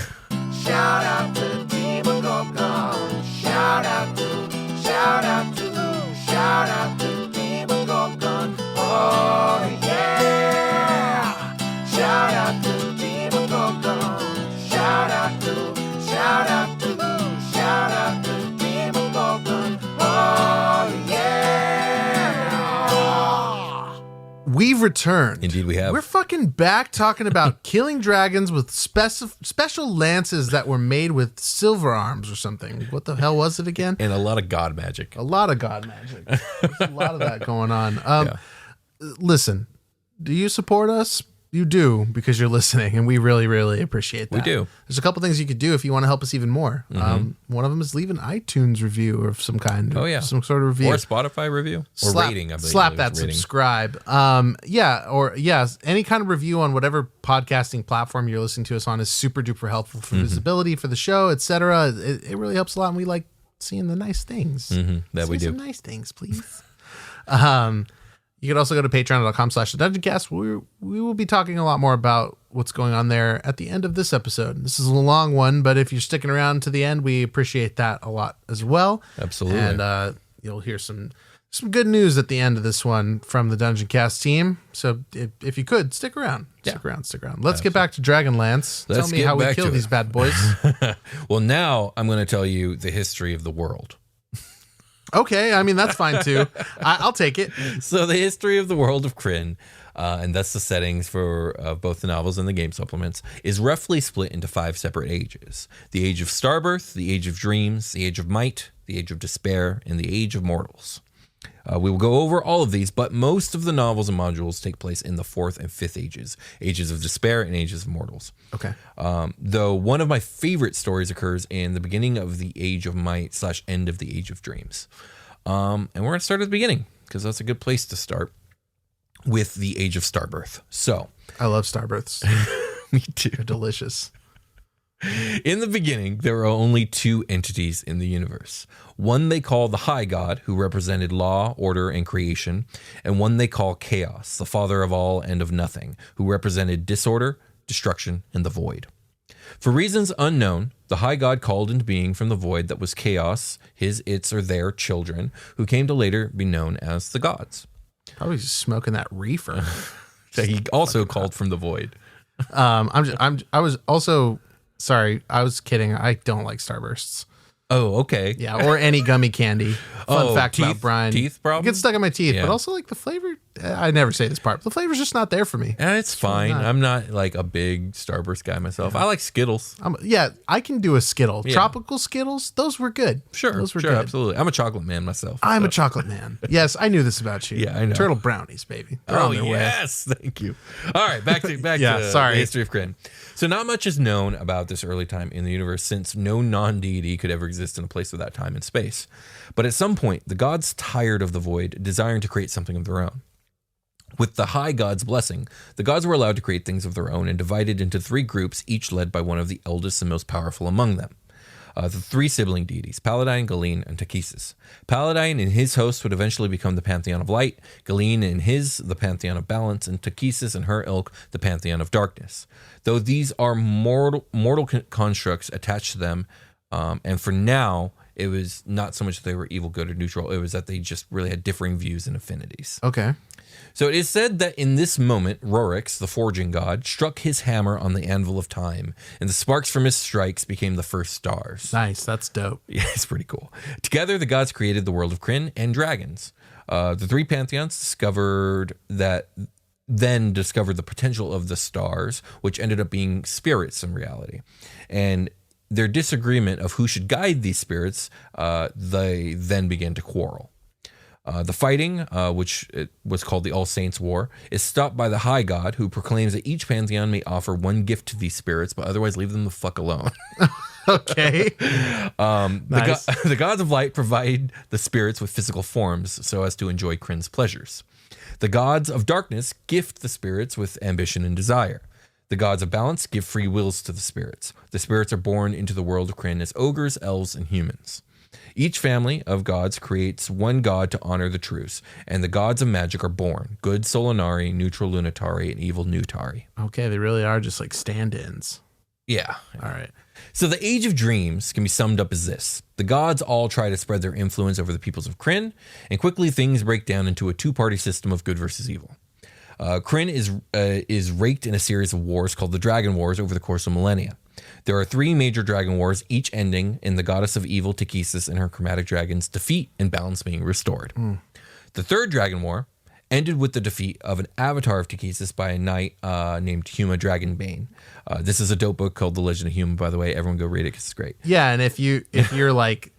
Shout out to the team of Gorgon. Shout out to the team of Gorgon. Oh yeah! Shout out to the team of Gorgon. Shout out to the team of Gorgon. Oh yeah! We've returned. Indeed we have. We're fucking back talking about killing dragons with special lances that were made with silver arms or something. What the hell was it again? And a lot of god magic. A lot of god magic. There's a lot of that going on. Listen, do you support us? you do because you're listening, and we really, really appreciate that. We do. There's a couple things you could do if you want to help us even more. One of them is leave an iTunes review of some kind. Oh, yeah. Some sort of review. Or a Spotify review. Or rating, I believe. Slap that rating. subscribe. Any kind of review on whatever podcasting platform you're listening to us on is super duper helpful for visibility for the show, etc. It really helps a lot, and we like seeing the nice things. That we do. Some nice things, please. You can also go to patreon.com/thedungeoncast. We will be talking a lot more about what's going on there at the end of this episode. This is a long one, but if you're sticking around to the end, we appreciate that a lot as well. Absolutely. And you'll hear some good news at the end of this one from the Dungeoncast team. So if you could, stick around. Stick around. Let's get back to Dragonlance. Tell me how we kill these bad boys. Well, now I'm going to tell you the history of the world. Okay, I mean, that's fine too. I'll take it. So the history of the world of Krynn, and thus the settings for both the novels and the game supplements, is roughly split into 5 separate ages. The Age of Starbirth, the Age of Dreams, the Age of Might, the Age of Despair, and the Age of Mortals. We will go over all of these, but most of the novels and modules take place in the 4th and 5th ages, Ages of Despair and Ages of Mortals. Okay. Though one of my favorite stories occurs in the beginning of the Age of Might / end of the Age of Dreams. And we're going to start at the beginning, because that's a good place to start, with the Age of Starbirth. So I love Starbirths. Me too. They're delicious. In the beginning, there were only 2 entities in the universe. One they call the High God, who represented law, order, and creation, and one they call Chaos, the father of all and of nothing, who represented disorder, destruction, and the void. For reasons unknown, the High God called into being from the void that was Chaos, his, its, or their children, who came to later be known as the gods. Probably just smoking that reefer. So he also called from the void. I was also... Sorry, I was kidding. I don't like Starbursts. Oh, okay. Yeah, or any gummy candy. Fun fact about Brian. Teeth problem? It gets stuck in my teeth, Yeah. but also like the flavor. I never say this part, but the flavor's just not there for me. It's fine. I'm not like a big Starburst guy myself. I like Skittles. I can do a Skittle. Yeah. Tropical Skittles, those were good. Those were good. Absolutely. I'm a chocolate man myself. I'm a chocolate man. Yes, I knew this about you. Yeah, I know. Turtle brownies, baby. They're on their way. Yes, thank you. All right, back to sorry. the history of Krynn. So not much is known about this early time in the universe, since no non-deity could ever exist in a place without time and space. But at some point, the gods tired of the void, desiring to create something of their own. With the High God's blessing, the gods were allowed to create things of their own and divided into 3 groups, each led by one of the eldest and most powerful among them. The 3 sibling deities, Paladine, Galeen, and Takesis. Paladine and his host would eventually become the Pantheon of Light, Galeen and his the Pantheon of Balance, and Takesis and her ilk the Pantheon of Darkness. Though these are mortal constructs attached to them, and for now, it was not so much that they were evil, good, or neutral. It was that they just really had differing views and affinities. Okay. So it is said that in this moment, Rorix, the forging god, struck his hammer on the anvil of time, and the sparks from his strikes became the first stars. Nice. That's dope. Yeah, it's pretty cool. Together, the gods created the world of Krynn and dragons. The 3 pantheons discovered the potential of the stars, which ended up being spirits in reality. And their disagreement of who should guide these spirits, they then began to quarrel. The fighting, which was called the All Saints War, is stopped by the High God, who proclaims that each pantheon may offer 1 gift to these spirits, but otherwise leave them the fuck alone. Okay. Nice. The gods of light provide the spirits with physical forms so as to enjoy Krynn's pleasures. The gods of darkness gift the spirits with ambition and desire. The gods of balance give free wills to the spirits. The spirits are born into the world of Krynn as ogres, elves, and humans. Each family of gods creates 1 god to honor the truce, and the gods of magic are born: good Solinari, neutral Lunatari, and evil Nutari. Okay, they really are just like stand-ins. Yeah. All right. So the Age of Dreams can be summed up as this. The gods all try to spread their influence over the peoples of Krynn, and quickly things break down into a 2-party system of good versus evil. Krynn is raked in a series of wars called the Dragon Wars over the course of millennia. There are 3 major dragon wars, each ending in the goddess of evil, Takesis, and her chromatic dragon's defeat and balance being restored. The 3rd dragon war ended with the defeat of an avatar of Takesis by a knight named Huma Dragonbane. This is a dope book called The Legend of Huma, by the way. Everyone go read it because it's great. Yeah, and if you're like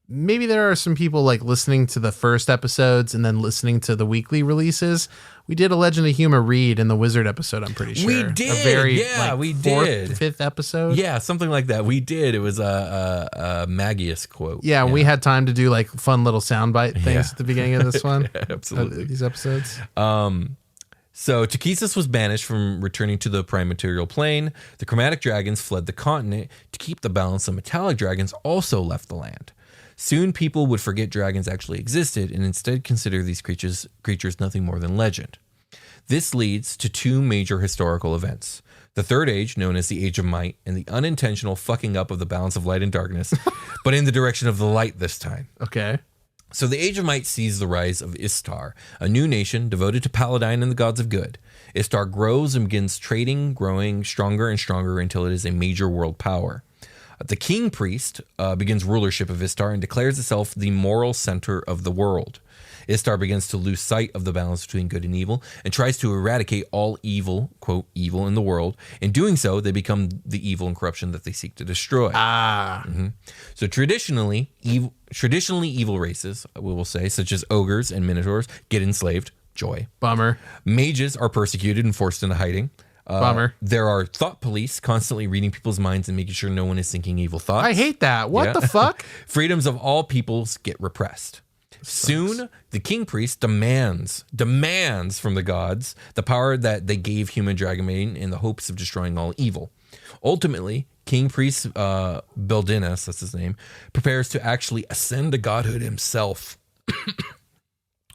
maybe there are some people like listening to the first episodes and then listening to the weekly releases. We did a Legend of Huma read in the Wizard episode, I'm pretty sure. We did. A very, we fourth, did. Fifth episode. Yeah, something like that. We did. It was a Magius quote. Yeah, we had time to do like fun little soundbite things at the beginning of this one. Absolutely. These episodes. So Takesis was banished from returning to the prime material plane. The chromatic dragons fled the continent. To keep the balance, the metallic dragons also left the land. Soon people would forget dragons actually existed and instead consider these creatures nothing more than legend. This leads to two major historical events. The Third Age, known as the Age of Might, and the unintentional fucking up of the balance of light and darkness, but in the direction of the light this time. Okay. So the Age of Might sees the rise of Istar, a new nation devoted to Paladine and the gods of good. Istar grows and begins trading, growing stronger and stronger until it is a major world power. The King Priest begins rulership of Istar and declares itself the moral center of the world. Istar begins to lose sight of the balance between good and evil and tries to eradicate all evil, quote, evil in the world. In doing so, they become the evil and corruption that they seek to destroy. So traditionally, evil races, we will say, such as ogres and minotaurs, get enslaved. Joy. Bummer. Mages are persecuted and forced into hiding. Bummer. There are thought police constantly reading people's minds and making sure no one is thinking evil thoughts. I hate that. What the fuck? Freedoms of all peoples get repressed. Soon, the King Priest demands from the gods the power that they gave human Dragonbane in the hopes of destroying all evil. Ultimately, King Priest Beldinas, that's his name, prepares to actually ascend to godhood himself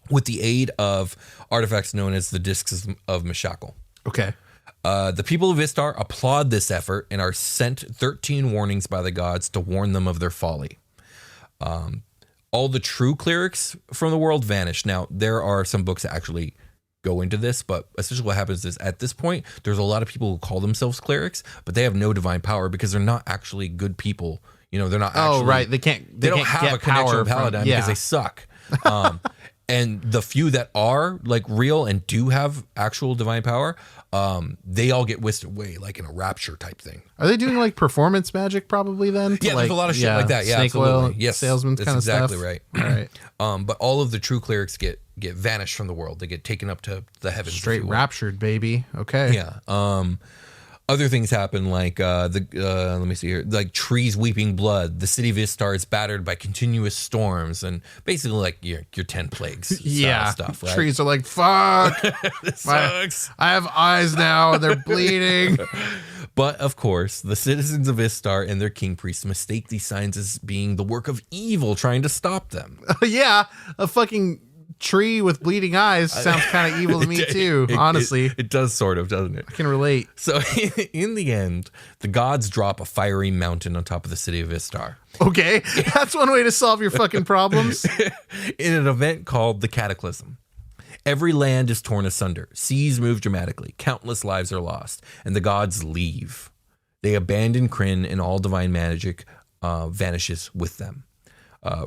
with the aid of artifacts known as the Discs of Meshakal. Okay. The people of Istar applaud this effort and are sent 13 warnings by the gods to warn them of their folly. All the true clerics from the world vanish. Now, there are some books that actually go into this, but essentially what happens is at this point, there's a lot of people who call themselves clerics, but they have no divine power because they're not actually good people. You know, they're not actually... Oh, right. They don't have a connection with Paladin because they suck. And the few that are like real and do have actual divine power, they all get whisked away like in a rapture type thing. Are they doing like performance magic probably then? Yeah, there's a lot of shit like that. Yeah, snake absolutely. oil, Yes, salesman kind of stuff. Exactly right. All right. But all of the true clerics get vanished from the world. They get taken up to the heavens. Straight raptured, baby. Okay. Yeah. Other things happen like let me see here, like trees weeping blood. The city of Istar is battered by continuous storms and basically like your 10 plagues stuff. Right? Trees are like, fuck. This sucks. I have eyes now and they're bleeding. But of course, the citizens of Istar and their king priests mistake these signs as being the work of evil trying to stop them. Yeah, a fucking tree with bleeding eyes sounds kind of evil to me too, honestly. It does sort of, doesn't it? I can relate. So in the end, the gods drop a fiery mountain on top of the city of Istar. Okay, that's one way to solve your fucking problems. In an event called the Cataclysm. Every land is torn asunder. Seas move dramatically. Countless lives are lost. And the gods leave. They abandon Krynn and all divine magic vanishes with them.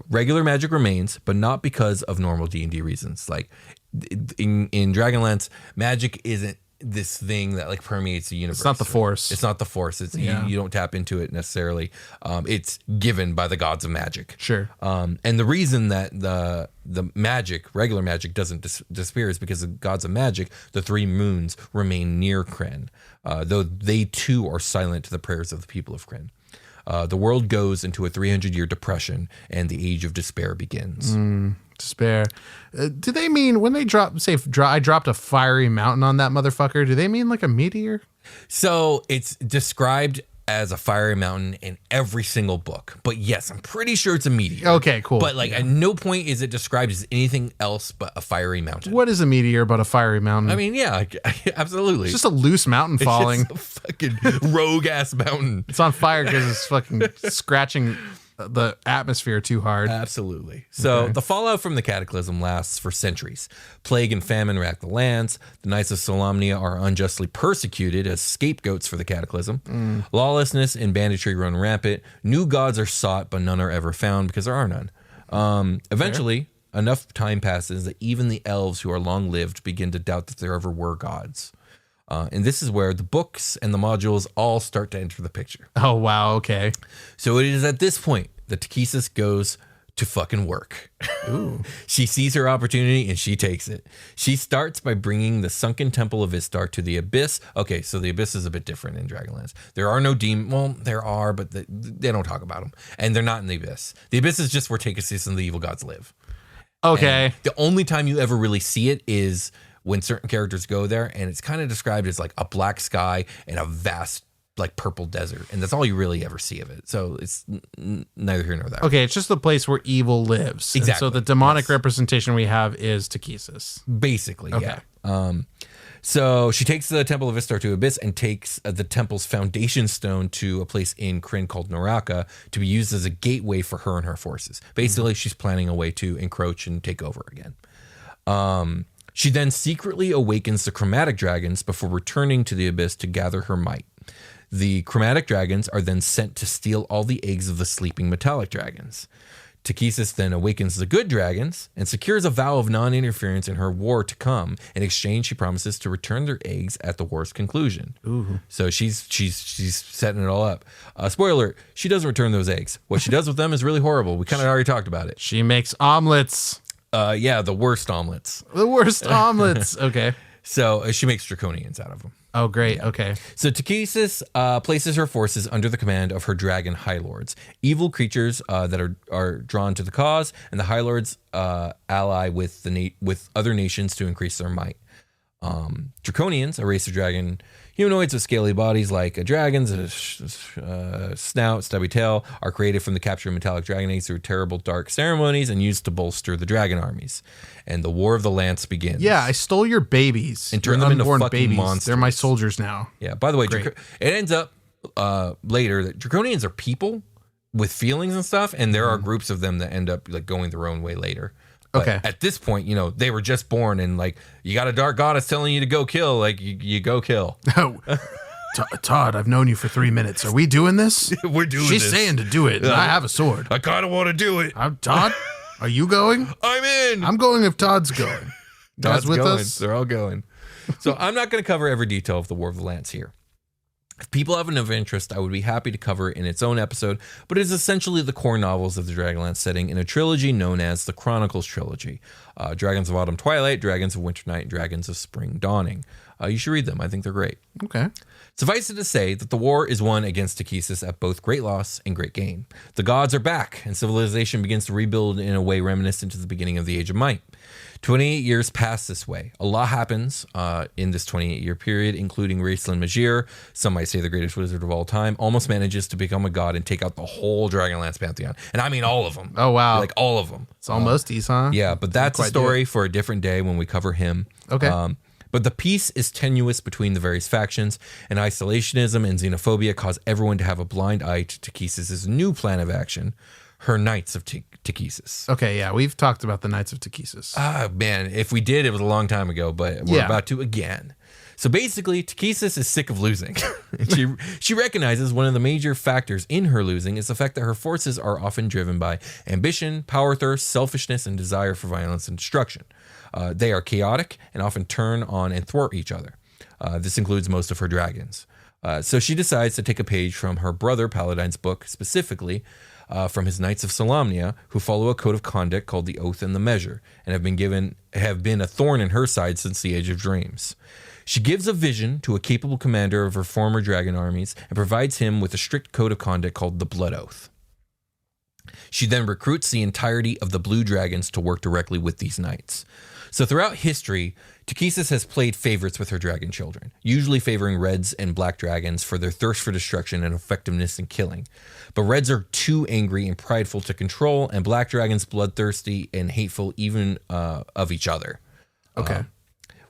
Regular magic remains, but not because of normal D&D reasons. Like in Dragonlance, magic isn't this thing that like permeates the universe. It's not the force. It's not the force. It's you don't tap into it necessarily. It's given by the gods of magic. Sure. And the reason that the magic, regular magic, doesn't disappear is because the gods of magic, the three moons, remain near Krynn, though they too are silent to the prayers of the people of Krynn. The world goes into a 300-year depression, and the age of despair begins. Despair. Do they mean when they I dropped a fiery mountain on that motherfucker? Do they mean like a meteor? So it's described as a fiery mountain in every single book. But yes, I'm pretty sure it's a meteor. Okay, cool. But like at no point is it described as anything else but a fiery mountain. What is a meteor but a fiery mountain? I mean, yeah, absolutely. It's just a loose mountain falling. It's just a fucking rogue-ass mountain. It's on fire because it's fucking scratching the atmosphere too hard. Absolutely. So the fallout from the Cataclysm lasts for centuries. Plague and famine rack the lands. The Knights of Solamnia are unjustly persecuted as scapegoats for the Cataclysm. Lawlessness and banditry run rampant. New gods are sought, but none are ever found because there are none. Eventually, enough time passes that even the elves who are long-lived begin to doubt that there ever were gods. And this is where the books and the modules all start to enter the picture. Oh, wow. Okay. So it is at this point that Takesis goes to fucking work. Ooh. She sees her opportunity and she takes it. She starts by bringing the sunken temple of Istar to the Abyss. Okay, so the Abyss is a bit different in Dragonlance. There are no demons. Well, there are, but they don't talk about them. And they're not in the Abyss. The Abyss is just where Tychus and the evil gods live. Okay. And the only time you ever really see it is when certain characters go there, and it's kind of described as like a black sky and a vast like purple desert, and that's all you really ever see of it. So it's neither here nor there. Okay, it's just the place where evil lives. Exactly. And so the demonic representation we have is Tychesis. Basically, Okay. yeah. So she takes the Temple of Istar to Abyss and takes the temple's foundation stone to a place in Kryn called Naraka to be used as a gateway for her and her forces. Basically, she's planning a way to encroach and take over again. She then secretly awakens the chromatic dragons before returning to the Abyss to gather her might. The chromatic dragons are then sent to steal all the eggs of the sleeping metallic dragons. Tychesis then awakens the good dragons and secures a vow of non-interference in her war to come. In exchange, she promises to return their eggs at the war's conclusion. Ooh. So she's setting it all up. Spoiler alert, she doesn't return those eggs. What she does with them is really horrible. We kind of already talked about it. She makes omelets. Yeah, the worst omelets. The worst omelets. Okay. So she makes draconians out of them. Oh, great. Okay. So Tychesis places her forces under the command of her dragon High Lords, evil creatures that are drawn to the cause, and the High Lords ally with other nations to increase their might. Draconians, a race of dragon humanoids with scaly bodies like a dragon's, snout, stubby tail, are created from the capture of metallic dragon eggs through terrible dark ceremonies and used to bolster the dragon armies. And the War of the Lance begins. Yeah, I stole your babies. And turned your them into unborn fucking monsters. They're my soldiers now. Yeah, by the way, Great. it ends up later that Draconians are people with feelings and stuff, and there are groups of them that end up like going their own way later. But Okay. at this point, they were just born, and like you got a dark goddess telling you to go kill, like you go kill. Oh, Todd, I've known you for 3 minutes. Are we doing this? We're doing She's this. saying to do it. And I have a sword. I kind of want to do it. Todd, are you going? I'm in. I'm going if Todd's going. Todd's Guys with going. us? They're all going. So I'm not going to cover every detail of the War of the Lance here. If people have enough interest, I would be happy to cover it in its own episode, but it is essentially the core novels of the Dragonlance setting in a trilogy known as the Chronicles Trilogy. Dragons of Autumn Twilight, Dragons of Winter Night, and Dragons of Spring Dawning. You should read them. I think they're great. Okay. Suffice it to say that the war is won against Tychesis at both great loss and great gain. The gods are back, and civilization begins to rebuild in a way reminiscent to the beginning of the Age of Might. 28 years pass this way. A lot happens in this 28-year period, including Raistlin Majir, some might say the greatest wizard of all time, almost manages to become a god and take out the whole Dragonlance pantheon. And I mean all of them. Oh, wow. Like all of them. It's almost huh? Yeah, but that's a quite story for a different day when we cover him. Okay. But the peace is tenuous between the various factions, and isolationism and xenophobia cause everyone to have a blind eye to Tychesis' new plan of action, her Knights of Tychesis. Okay, yeah, we've talked about the Knights of Tychesis. Ah, man, if we did, it was a long time ago, but we're about to again. So basically, Tychesis is sick of losing. She recognizes one of the major factors in her losing is the fact that her forces are often driven by ambition, power thirst, selfishness, and desire for violence and destruction. They are chaotic and often turn on and thwart each other. This includes most of her dragons. So she decides to take a page from her brother Paladine's book, specifically from his Knights of Solamnia, who follow a code of conduct called the Oath and the Measure, and have been a thorn in her side since the Age of Dreams. She gives a vision to a capable commander of her former dragon armies and provides him with a strict code of conduct called the Blood Oath. She then recruits the entirety of the Blue Dragons to work directly with these knights. So throughout history, Tychesis has played favorites with her dragon children, usually favoring reds and black dragons for their thirst for destruction and effectiveness in killing. But reds are too angry and prideful to control, and black dragons bloodthirsty and hateful even of each other. Okay.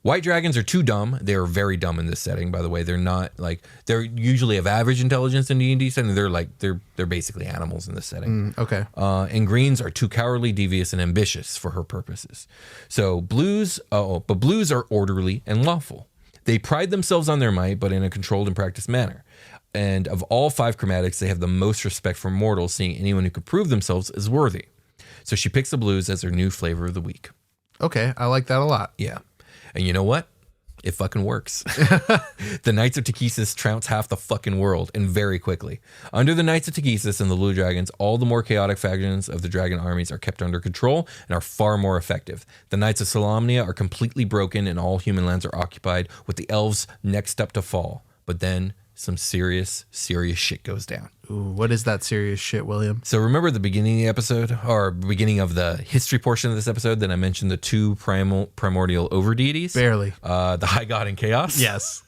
White dragons are too dumb. They are very dumb in this setting, by the way. They're not like, they're usually of average intelligence in D&D setting. They're basically animals in this setting. Okay. And greens are too cowardly, devious, and ambitious for her purposes. So blues are orderly and lawful. They pride themselves on their might, but in a controlled and practiced manner. And of all 5 chromatics, they have the most respect for mortals, seeing anyone who could prove themselves as worthy. So she picks the blues as her new flavor of the week. Okay, I like that a lot. Yeah. And you know what? It fucking works. The Knights of Takhisis trounce half the fucking world, and very quickly. Under the Knights of Takhisis and the Blue Dragons, all the more chaotic factions of the dragon armies are kept under control and are far more effective. The Knights of Solamnia are completely broken, and all human lands are occupied, with the elves next up to fall. But then some serious shit goes down. Ooh, what is that serious shit, William? So remember the beginning of the episode, or beginning of the history portion of this episode, that I mentioned the two primordial over-deities? Barely. The High God and Chaos? Yes.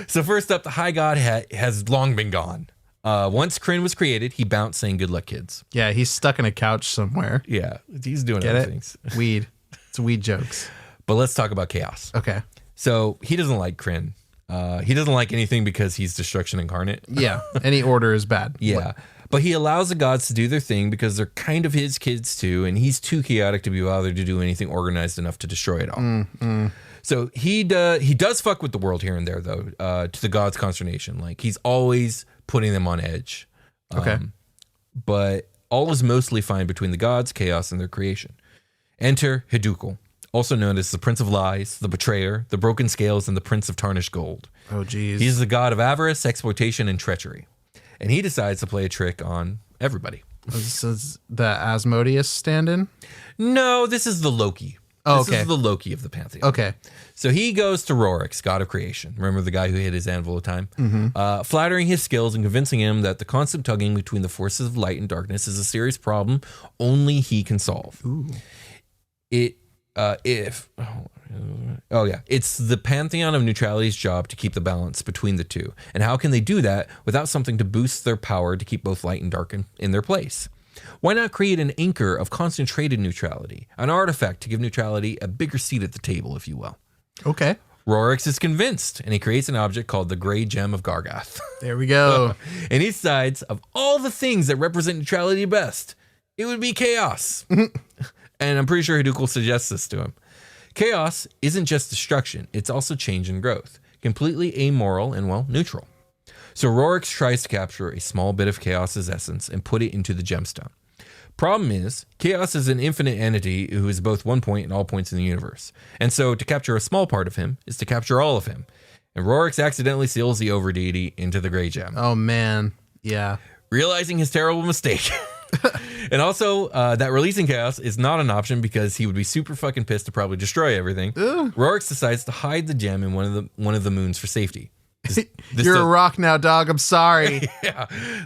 So first up, the High God has long been gone. Once Kryn was created, he bounced saying, "Good luck, kids." Yeah, he's stuck in a couch somewhere. Yeah, he's doing Get other it? things. Weed. It's weed jokes. But let's talk about Chaos. Okay. So he doesn't like Kryn. He doesn't like anything because he's destruction incarnate. Yeah, any order is bad. Yeah. But he allows the gods to do their thing because they're kind of his kids too, and he's too chaotic to be bothered to do anything organized enough to destroy it all. So he does fuck with the world here and there, though, to the gods' consternation. Like, he's always putting them on edge. Okay. But all is mostly fine between the gods, Chaos, and their creation. Enter Hidukul, also known as the Prince of Lies, the Betrayer, the Broken Scales, and the Prince of Tarnished Gold. Oh, geez. He's the god of avarice, exploitation, and treachery. And he decides to play a trick on everybody. This is the Asmodeus stand-in? No, this is the Loki. Oh, This okay. is the Loki of the Pantheon. Okay. So he goes to Rorix, god of creation. Remember the guy who hit his anvil of time? Flattering his skills and convincing him that the constant tugging between the forces of light and darkness is a serious problem only he can solve. Ooh. It's the Pantheon of Neutrality's job to keep the balance between the two. And how can they do that without something to boost their power to keep both light and dark in their place? Why not create an anchor of concentrated neutrality, an artifact to give neutrality a bigger seat at the table, if you will? Okay. Rorix is convinced, and he creates an object called the Grey Gem of Gargath. There we go. And he decides, of all the things that represent neutrality best, it would be chaos. And I'm pretty sure Hidukul suggests this to him. Chaos isn't just destruction, it's also change and growth. Completely amoral and, well, neutral. So Rorix tries to capture a small bit of Chaos's essence and put it into the gemstone. Problem is, Chaos is an infinite entity who is both one point and all points in the universe. And so to capture a small part of him is to capture all of him. And Rorix accidentally seals the overdeity into the Grey Gem. Oh, man. Yeah. Realizing his terrible mistake. And also, that releasing Chaos is not an option because he would be super fucking pissed to probably destroy everything. Rorix decides to hide the gem in one of the moons for safety. You're a rock now, dog. I'm sorry. Yeah,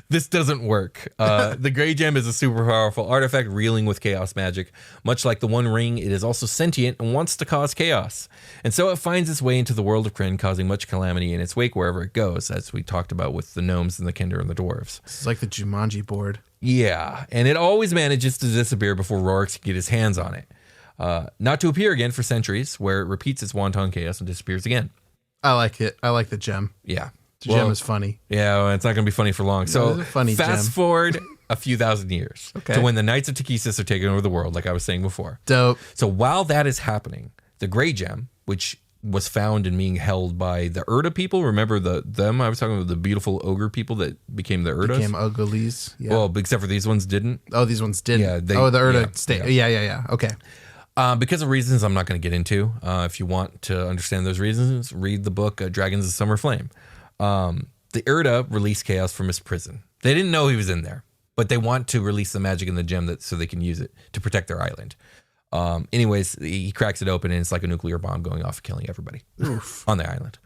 this doesn't work. The Grey Gem is a super powerful artifact reeling with chaos magic. Much like the One Ring, it is also sentient and wants to cause chaos. And so it finds its way into the world of Kryn, causing much calamity in its wake wherever it goes, as we talked about with the gnomes and the Kinder and the dwarves. It's like the Jumanji board. Yeah, and it always manages to disappear before Rorix can get his hands on it. Not to appear again for centuries, where it repeats its wanton chaos and disappears again. I like it. I like the gem. Yeah. The gem is funny. Yeah, well, it's not going to be funny for long. So it's a funny fast gem. forward a few thousand years to when the Knights of Takhisis are taking over the world, like I was saying before. Dope. So while that is happening, the Grey Gem, which was found and being held by the Urda people, remember them? I was talking about the beautiful ogre people that became the Urdas. Became Uglies. Yeah. Well, except for these ones didn't. Oh, these ones didn't. Yeah, the Urda state. Yeah. Okay. Because of reasons I'm not going to get into. If you want to understand those reasons, read the book Dragons of Summer Flame. The Urda released Chaos from his prison. They didn't know he was in there, but they want to release the magic in the gem so they can use it to protect their island. Anyways, he cracks it open and it's like a nuclear bomb going off, killing everybody on the island.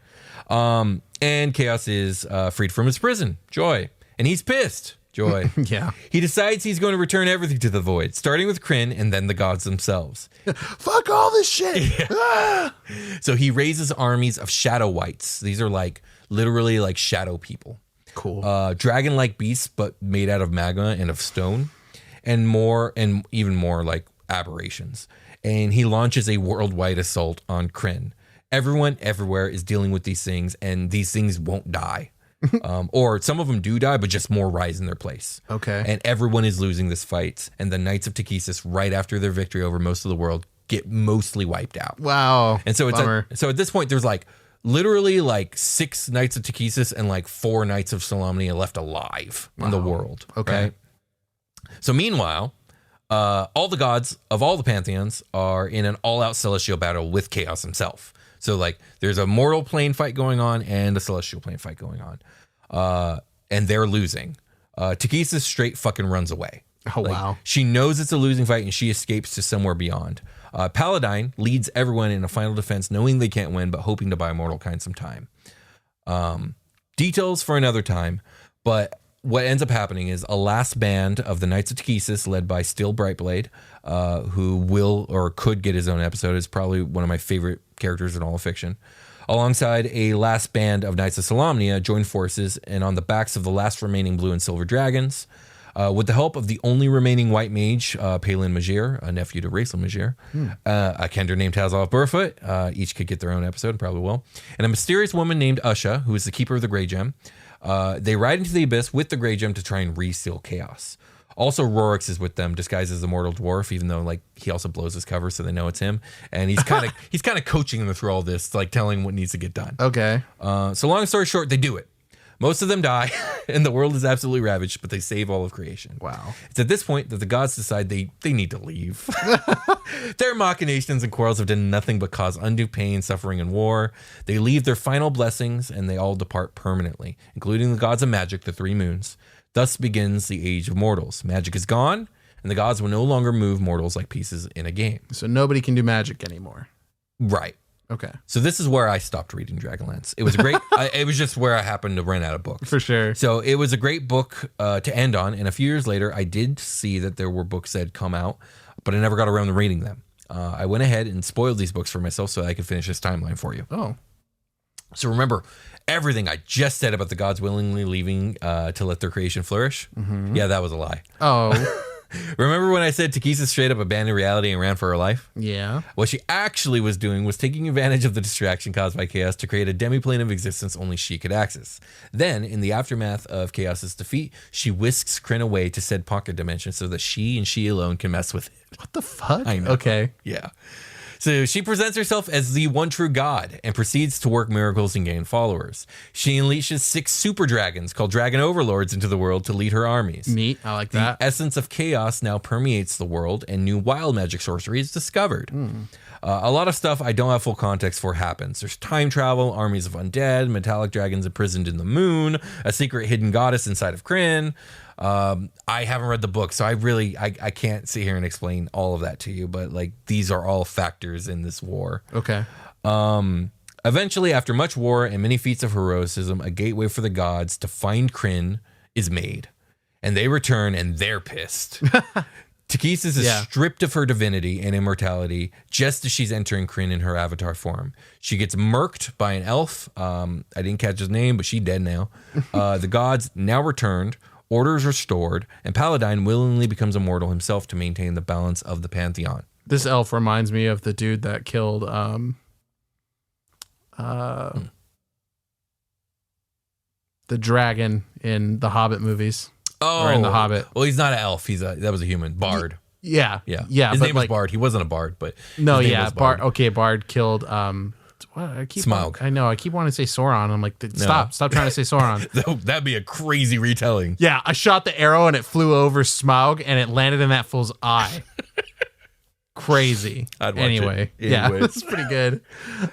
And Chaos is freed from his prison, Joy, and he's pissed. Joy. Yeah. He decides he's going to return everything to the void, starting with Kryn and then the gods themselves. Fuck all this shit. Yeah. Ah! So he raises armies of shadow wights. These are like literally like shadow people. Cool. Dragon-like beasts, but made out of magma and of stone, and even more like aberrations. And he launches a worldwide assault on Kryn. Everyone everywhere is dealing with these things, and these things won't die. Or some of them do die, but just more rise in their place. Okay. And everyone is losing this fight. And the Knights of Takhisis, right after their victory over most of the world, get mostly wiped out. Wow. And so Bummer. so at this point, there's like literally like 6 Knights of Takhisis and like 4 Knights of Solamnia left alive in the world. Okay. Right? So meanwhile, all the gods of all the pantheons are in an all-out celestial battle with Chaos himself. So like there's a mortal plane fight going on and a celestial plane fight going on. And they're losing. Takisa straight fucking runs away. Oh, wow. She knows it's a losing fight and she escapes to somewhere beyond. Paladine leads everyone in a final defense, knowing they can't win, but hoping to buy Mortalkind some time. Details for another time, but what ends up happening is a last band of the Knights of Takhisis, led by Steel Brightblade, who will or could get his own episode, is probably one of my favorite characters in all of fiction. Alongside a last band of Knights of Solamnia, join forces, and on the backs of the last remaining blue and silver dragons, with the help of the only remaining white mage, Palin Majir, a nephew to Raisel Majir, a Kender named Tazov Burfoot, each could get their own episode, and probably will, and a mysterious woman named Usha, who is the keeper of the Grey Gem. They ride into the abyss with the Grey Gem to try and reseal chaos. Also, Rorix is with them, disguised as the mortal dwarf, even though like he also blows his cover so they know it's him. And he's kind of coaching them through all this, like telling what needs to get done. Okay. So long story short, they do it. Most of them die, and the world is absolutely ravaged, but they save all of creation. Wow. It's at this point that the gods decide they need to leave. Their machinations and quarrels have done nothing but cause undue pain, suffering, and war. They leave their final blessings, and they all depart permanently, including the gods of magic, the three moons. Thus begins the age of mortals. Magic is gone, and the gods will no longer move mortals like pieces in a game. So nobody can do magic anymore. Right. Okay. So this is where I stopped reading Dragonlance. It was a great, it was just where I happened to run out of books. For sure. So it was a great book to end on. And a few years later, I did see that there were books that had come out, but I never got around to reading them. I went ahead and spoiled these books for myself so I could finish this timeline for you. Oh. So remember everything I just said about the gods willingly leaving to let their creation flourish? Mm-hmm. Yeah, that was a lie. Oh. Remember when I said Takisa straight up abandoned reality and ran for her life? Yeah. What she actually was doing was taking advantage of the distraction caused by chaos to create a demiplane of existence only she could access. Then, in the aftermath of Chaos's defeat, she whisks Kryn away to said pocket dimension so that she and she alone can mess with it. What the fuck? I know. Okay. Yeah. So she presents herself as the one true god and proceeds to work miracles and gain followers. She unleashes 6 super dragons called dragon overlords into the world to lead her armies. Neat. I like that. The essence of chaos now permeates the world, and new wild magic sorcery is discovered. A lot of stuff I don't have full context for happens. There's time travel, armies of undead, metallic dragons imprisoned in the moon, a secret hidden goddess inside of Kryn. I haven't read the book, so I can't sit here and explain all of that to you, but like these are all factors in this war. Okay. Eventually, after much war and many feats of heroism, a gateway for the gods to find Kryn is made, and they return and they're pissed. Takhisis is stripped of her divinity and immortality just as she's entering Kryn in her avatar form. She gets murked by an elf. I didn't catch his name, but she's dead now. The gods now returned, orders restored, and Paladine willingly becomes immortal himself to maintain the balance of the pantheon. This elf reminds me of the dude that killed the dragon in the Hobbit movies. Oh, or in the Hobbit. Well, he's not an elf. That was a human. Bard. Yeah. His name was Bard. He wasn't a bard, but no, his name yeah, was Bard. Okay, Bard killed. Smaug. I know. I keep wanting to say Sauron. I'm like, stop trying to say Sauron. That'd be a crazy retelling. Yeah, I shot the arrow and it flew over Smaug and it landed in that fool's eye. Crazy. I'd watch anyway, it. Yeah, it's pretty good.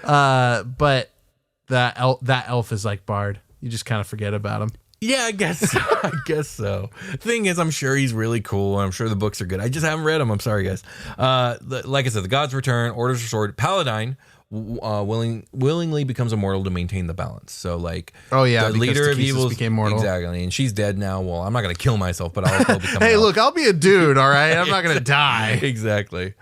But that elf is like Bard. You just kind of forget about him. Yeah, I guess so. Thing is, I'm sure he's really cool, and I'm sure the books are good. I just haven't read them. I'm sorry, guys. Like I said, the gods return, orders restored. Paladine willingly becomes immortal to maintain the balance. So, like, the leader of evil became mortal. Exactly, and she's dead now. Well, I'm not going to kill myself, but I'll still become. Hey, look, I'll be a dude. All right, I'm not going to die. Exactly.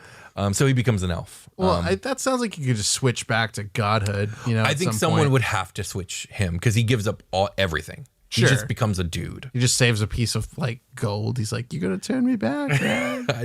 So he becomes an elf. Well, that sounds like you could just switch back to godhood. You know, I think someone would have to switch him because he gives up everything. He just becomes a dude. He just saves a piece of like gold. He's like, "You gonna turn me back?"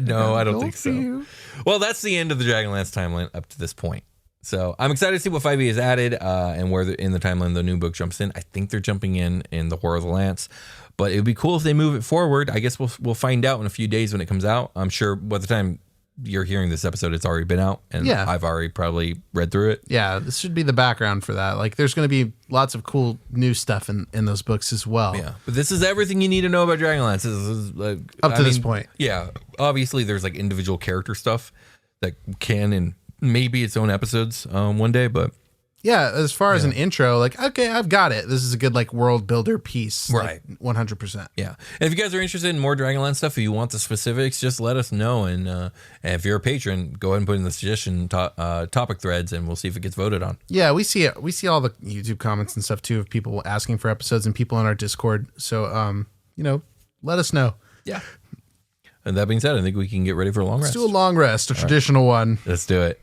No, I don't think so. Well, that's the end of the Dragonlance timeline up to this point. So I'm excited to see what 5e has added and where in the timeline the new book jumps in. I think they're jumping in the War of the Lance, but it would be cool if they move it forward. I guess we'll find out in a few days when it comes out. I'm sure by the time you're hearing this episode, it's already been out, and I've already probably read through it. Yeah, this should be the background for that. Like, there's going to be lots of cool new stuff in those books as well. Yeah, but this is everything you need to know about Dragonlance. This is like, up to this point. Yeah, obviously there's like individual character stuff that can and maybe its own episodes one day, but Yeah, as far as an intro, like, okay, I've got it. This is a good, like, world builder piece. Right. Like, 100%. Yeah. And if you guys are interested in more Dragonlance stuff, if you want the specifics, just let us know. And if you're a patron, go ahead and put in the suggestion topic threads, and we'll see if it gets voted on. Yeah, we see it. We see all the YouTube comments and stuff, too, of people asking for episodes and people on our Discord. So, let us know. Yeah. And that being said, I think we can get ready for a long rest. Let's do a long rest, a traditional one. Let's do it.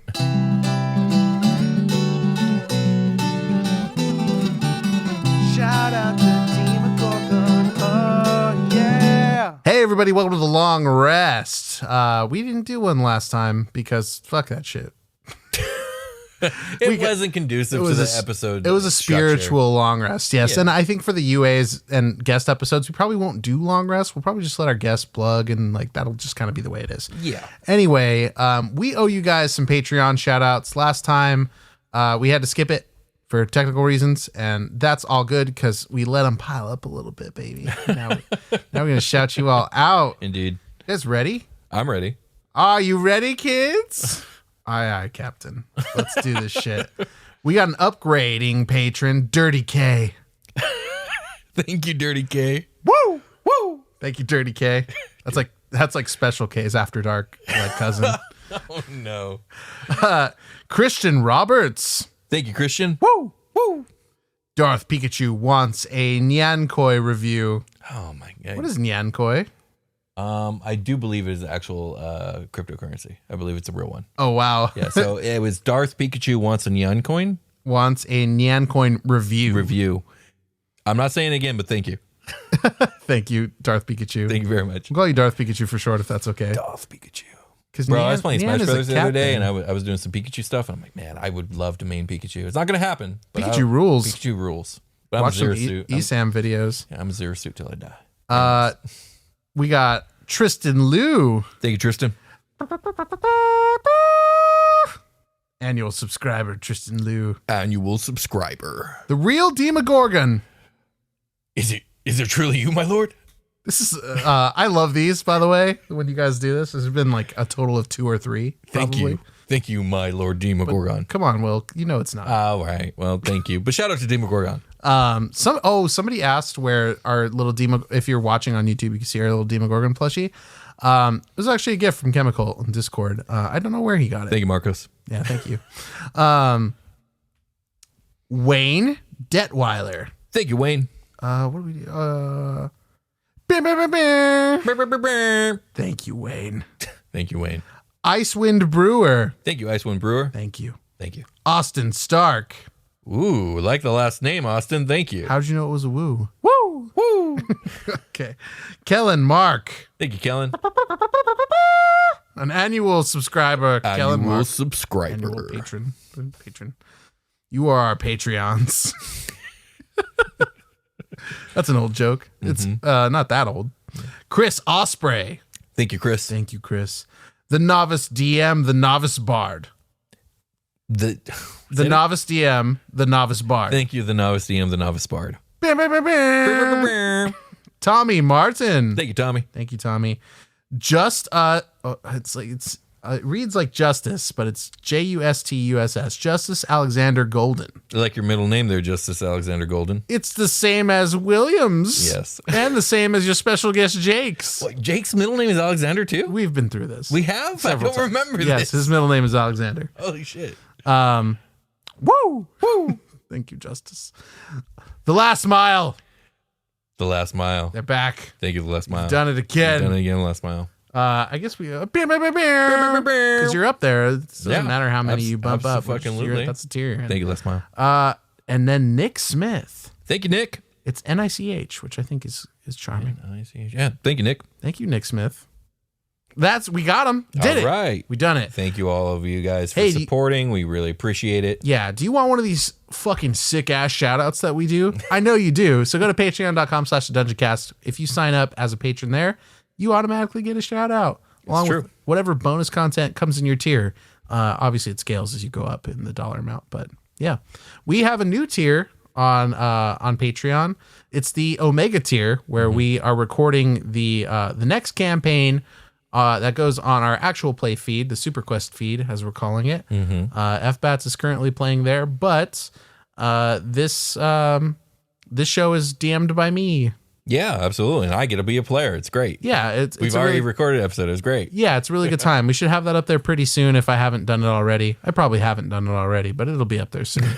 Shout out to Demogorgon. Oh, yeah. Hey, everybody, welcome to the long rest. We didn't do one last time because fuck that shit. It wasn't conducive to the episode. It was a spiritual long rest, yes. Yeah. And I think for the UAs and guest episodes, we probably won't do long rest. We'll probably just let our guests plug, and like that'll just kind of be the way it is. Yeah. Anyway, we owe you guys some Patreon shout outs. Last time we had to skip it for technical reasons, and that's all good because we let them pile up a little bit, baby. Now we're going to shout you all out. Indeed. You guys ready? I'm ready. Are you ready, kids? Aye, Captain. Let's do this shit. We got an upgrading patron, Dirty K. Thank you, Dirty K. Woo! Woo! Thank you, Dirty K. That's like Special K's After Dark, like cousin. Oh, no. Christian Roberts. Thank you, Christian. Woo! Woo! Darth Pikachu wants a Nyankoi review. Oh, my God. What is Nyankoi? I do believe it is actual cryptocurrency. I believe it's a real one. Oh, wow. Yeah, so it was Darth Pikachu wants a Nyan coin. Wants a Nyancoin review. I'm not saying it again, but thank you. Thank you, Darth Pikachu. Thank you very much. I'll call you Darth Pikachu for short if that's okay. Darth Pikachu. Bro, I was playing Smash Brothers the other day, and I was doing some Pikachu stuff, and I'm like, man, I would love to main Pikachu. It's not going to happen. But Pikachu rules. Pikachu rules. But I'm Watch a some Zero Suit. ESAM videos. I'm a Zero Suit till I die. We got Tristan Liu. Thank you, Tristan. Annual subscriber, Tristan Liu. Annual subscriber. The real Demogorgon. Is it truly you, my lord? This is, I love these, by the way, when you guys do this. There's been like a total of 2 or 3. Probably. Thank you, my lord Demogorgon. Come on, Will. You know it's not. All right. Well, thank you. But shout out to Demogorgon. Somebody asked where our little if you're watching on YouTube, you can see our little Demogorgon plushie. It was actually a gift from Chemical on Discord. I don't know where he got it. Thank you, Marcos. Yeah, thank you. Wayne Detweiler. Thank you, Wayne. What do we do? Thank you, Wayne. Thank you, Wayne. Icewind Brewer. Thank you, Icewind Brewer. Thank you. Thank you. Austin Stark. Ooh, like the last name, Austin. Thank you. How'd you know it was a woo? Woo! Woo! Okay. Kellen Mark. Thank you, Kellen. An annual subscriber, Kellen Mark. Annual subscriber. Annual patron. You are our Patreons. That's an old joke. It's not that old. Chris Osprey. Thank you, Chris. Thank you, Chris. The Novice DM, the Novice Bard. The Novice DM, the Novice Bard. Thank you, the Novice DM, the Novice Bard. Tommy Martin. Thank you, Tommy. Thank you, Tommy. It reads like Justice, but it's Justuss. Justice Alexander Golden. I like your middle name there, Justice Alexander Golden. It's the same as Williams. Yes. And the same as your special guest, Jake's. What, Jake's middle name is Alexander, too? We've been through this. We have? Several I don't times. remember Yes, this. his middle name is Alexander. Holy shit. Woo! Woo! Thank you, Justice. The Last Mile. The Last Mile. They're back. Thank you, The Last Mile. You've done it again. Done it again, The Last Mile. I guess we because you're up there. It doesn't matter how many you bump up. That's a tier. Thank you, Last Mile. And then Nick Smith. Thank you, Nick. It's NICH, which I think is charming. NICH. Yeah. Thank you, Nick. Thank you, Nick Smith. We got him. Did it. All right. We done it. Thank you, all of you guys, for supporting. We really appreciate it. Yeah. Do you want one of these fucking sick ass shout outs that we do? I know you do. So go to patreon.com/Dungeoncast. If you sign up as a patron there, you automatically get a shout out along with whatever bonus content comes in your tier. Obviously it scales as you go up in the dollar amount, but yeah, we have a new tier on Patreon. It's the Omega tier where we are recording the next campaign That goes on our actual play feed, the Super Quest feed, as we're calling it. FBATS is currently playing there, but this show is DM'd by me. Yeah, absolutely. And I get to be a player. It's great. Yeah, we've already recorded an episode. It was great. Yeah, it's a really good time. We should have that up there pretty soon if I haven't done it already. I probably haven't done it already, but it'll be up there soon.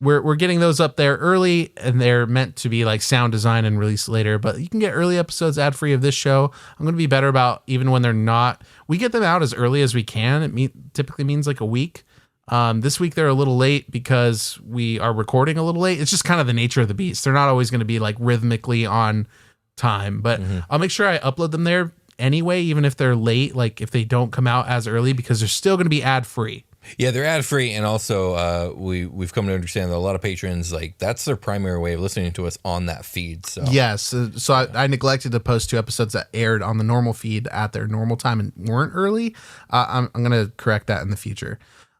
We're getting those up there early, and they're meant to be like sound design and release later, but you can get early episodes ad-free of this show. I'm going to be better about even when they're not. We get them out as early as we can. It typically means like a week. This week they're a little late because we are recording a little late. It's just kind of the nature of the beast. They're not always going to be like rhythmically on time, but I'll make sure I upload them there anyway, even if they're late, like if they don't come out as early, because they're still going to be ad free. Yeah, they're ad free, and also we've come to understand that a lot of patrons, like, that's their primary way of listening to us on that feed. So yes, so I neglected to post 2 episodes that aired on the normal feed at their normal time and weren't early. I'm going to correct that in the future.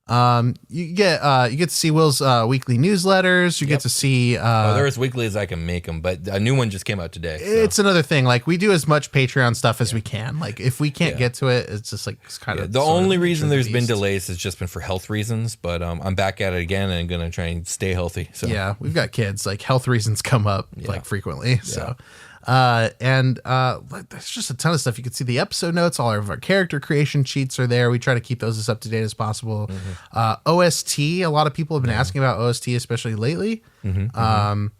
You get to see Will's weekly newsletters. You get to see they're as weekly as I can make them, but a new one just came out today. So. It's another thing. Like, we do as much Patreon stuff as we can. Like, if we can't get to it, it's just like it's kind of the only reason there's been delays has just been for health reasons. But I'm back at it again and gonna try and stay healthy. So yeah, we've got kids. Like, health reasons come up like frequently. Yeah. So. There's just a ton of stuff. You can see the episode notes. All of our character creation sheets are there. We try to keep those as up to date as possible. OST. A lot of people have been asking about OST, especially lately. And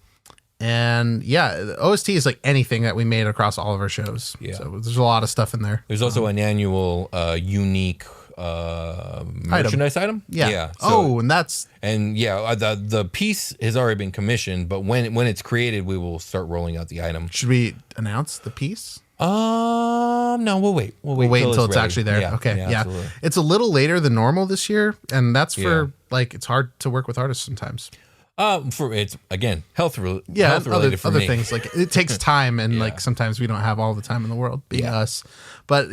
yeah, the OST is like anything that we made across all of our shows. Yeah. So there's a lot of stuff in there. There's also an annual unique merchandise item. Yeah. So, and the piece has already been commissioned, but when it's created, we will start rolling out the item. Should we announce the piece? No, we'll wait. We'll wait until it's actually there. Yeah, okay. Yeah. Absolutely. It's a little later than normal this year, and that's for like, it's hard to work with artists sometimes. For it's again health related for other me. things, like it takes time, and like sometimes we don't have all the time in the world being us. But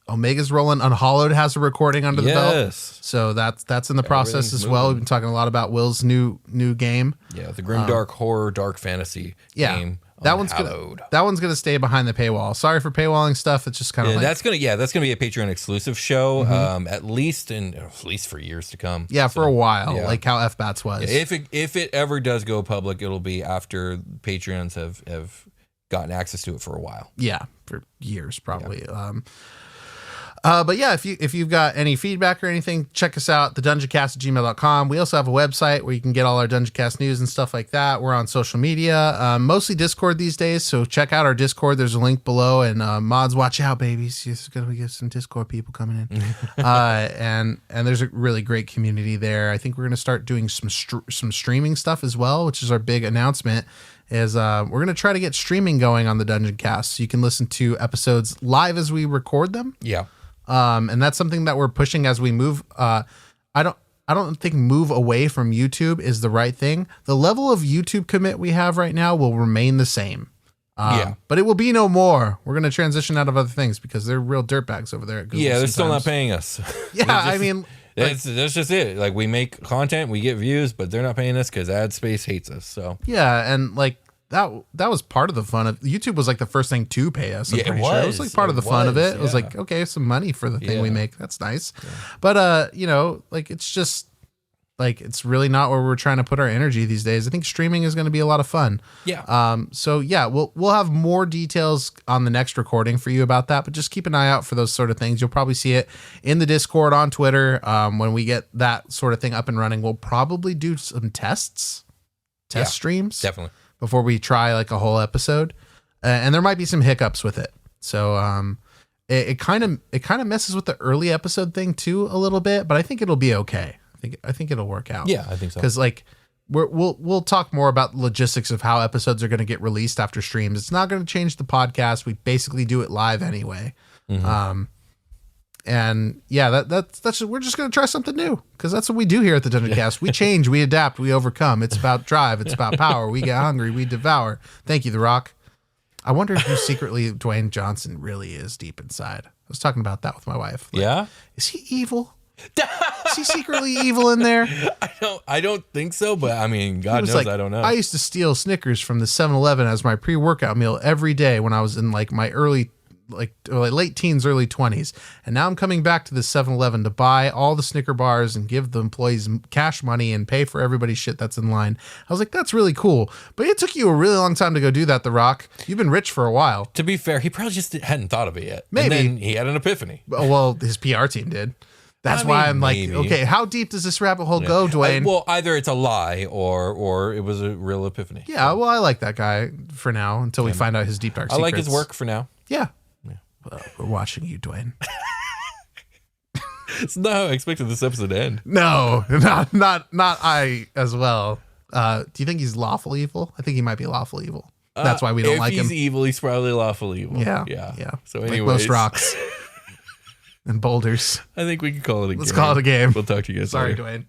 Omega's rolling. Unhollowed has a recording under the belt, so that's in the process as well. We've been talking a lot about Will's new game. Yeah, the grimdark horror dark fantasy game. That one's gonna stay behind the paywall. Sorry for paywalling stuff. It's just kind of that's gonna be a Patreon exclusive show, at least for years to come. Yeah, for a while, like how FBATS was. If it ever does go public, it'll be after Patreons have gotten access to it for a while. Yeah, for years probably. Yeah. But yeah, if you've got any feedback or anything, check us out, thedungeoncast@gmail.com. We also have a website where you can get all our Dungeoncast news and stuff like that. We're on social media, mostly Discord these days, so check out our Discord. There's a link below, and mods, watch out, babies. There's going to be some Discord people coming in. And there's a really great community there. I think we're going to start doing some streaming stuff as well, which is our big announcement. We're going to try to get streaming going on the Dungeoncast, so you can listen to episodes live as we record them. Yeah. And that's something that we're pushing as we move. I don't think move away from YouTube is the right thing. The level of YouTube commit we have right now will remain the same. But it will be no more. We're going to transition out of other things because they're real dirtbags over there at Google. Yeah, they're still not paying us. I mean, that's just it. Like, we make content, we get views, but they're not paying us because ad space hates us. So yeah, and like that was part of the fun of YouTube. Was like the first thing to pay us. It was like part of the fun of it. It was like, okay, some money for the thing we make. That's nice. Yeah. But like, it's just like, it's really not where we're trying to put our energy these days. I think streaming is going to be a lot of fun. Yeah. So yeah, we'll have more details on the next recording for you about that, but just keep an eye out for those sort of things. You'll probably see it in the Discord, on Twitter. When we get that sort of thing up and running, we'll probably do some test streams. Definitely. Before we try like a whole episode, and there might be some hiccups with it. So it kind of messes with the early episode thing too a little bit, but I think it'll be okay. I think it'll work out. Yeah, I think so. Because like we'll talk more about the logistics of how episodes are going to get released after streams. It's not going to change the podcast. We basically do it live anyway. And yeah, that's we're just going to try something new, because that's what we do here at the Dungeoncast. We change, we adapt, we overcome. It's about drive. It's about power. We get hungry, we devour. Thank you, The Rock. I wonder who secretly Dwayne Johnson really is deep inside. I was talking about that with my wife. Like, yeah? Is he evil? Is he secretly evil in there? I don't think so, but I mean, God knows, I don't know. I used to steal Snickers from the 7-Eleven as my pre-workout meal every day when I was in like my late teens, early 20s. And now I'm coming back to the 7-Eleven to buy all the Snicker bars and give the employees cash money and pay for everybody's shit that's in line. I was like, that's really cool. But it took you a really long time to go do that, The Rock. You've been rich for a while. To be fair, he probably just hadn't thought of it yet. Maybe. And then he had an epiphany. Well, his PR team did. That's why I'm like, okay, how deep does this rabbit hole go, Dwayne? Well, either it's a lie or it was a real epiphany. Yeah, well, I like that guy for now until we find out his deep dark secrets. I like his work for now. Yeah. Well, we're watching you, Dwayne. It's not how I expected this episode to end. No, not I as well. Do you think he's lawful evil? I think he might be lawful evil. That's why we don't like him. If he's evil, he's probably lawful evil. Yeah. So anyways. anyways. Like most rocks and boulders. I think we can call it a game. Let's call it a game. We'll talk to you guys Sorry, later. Dwayne.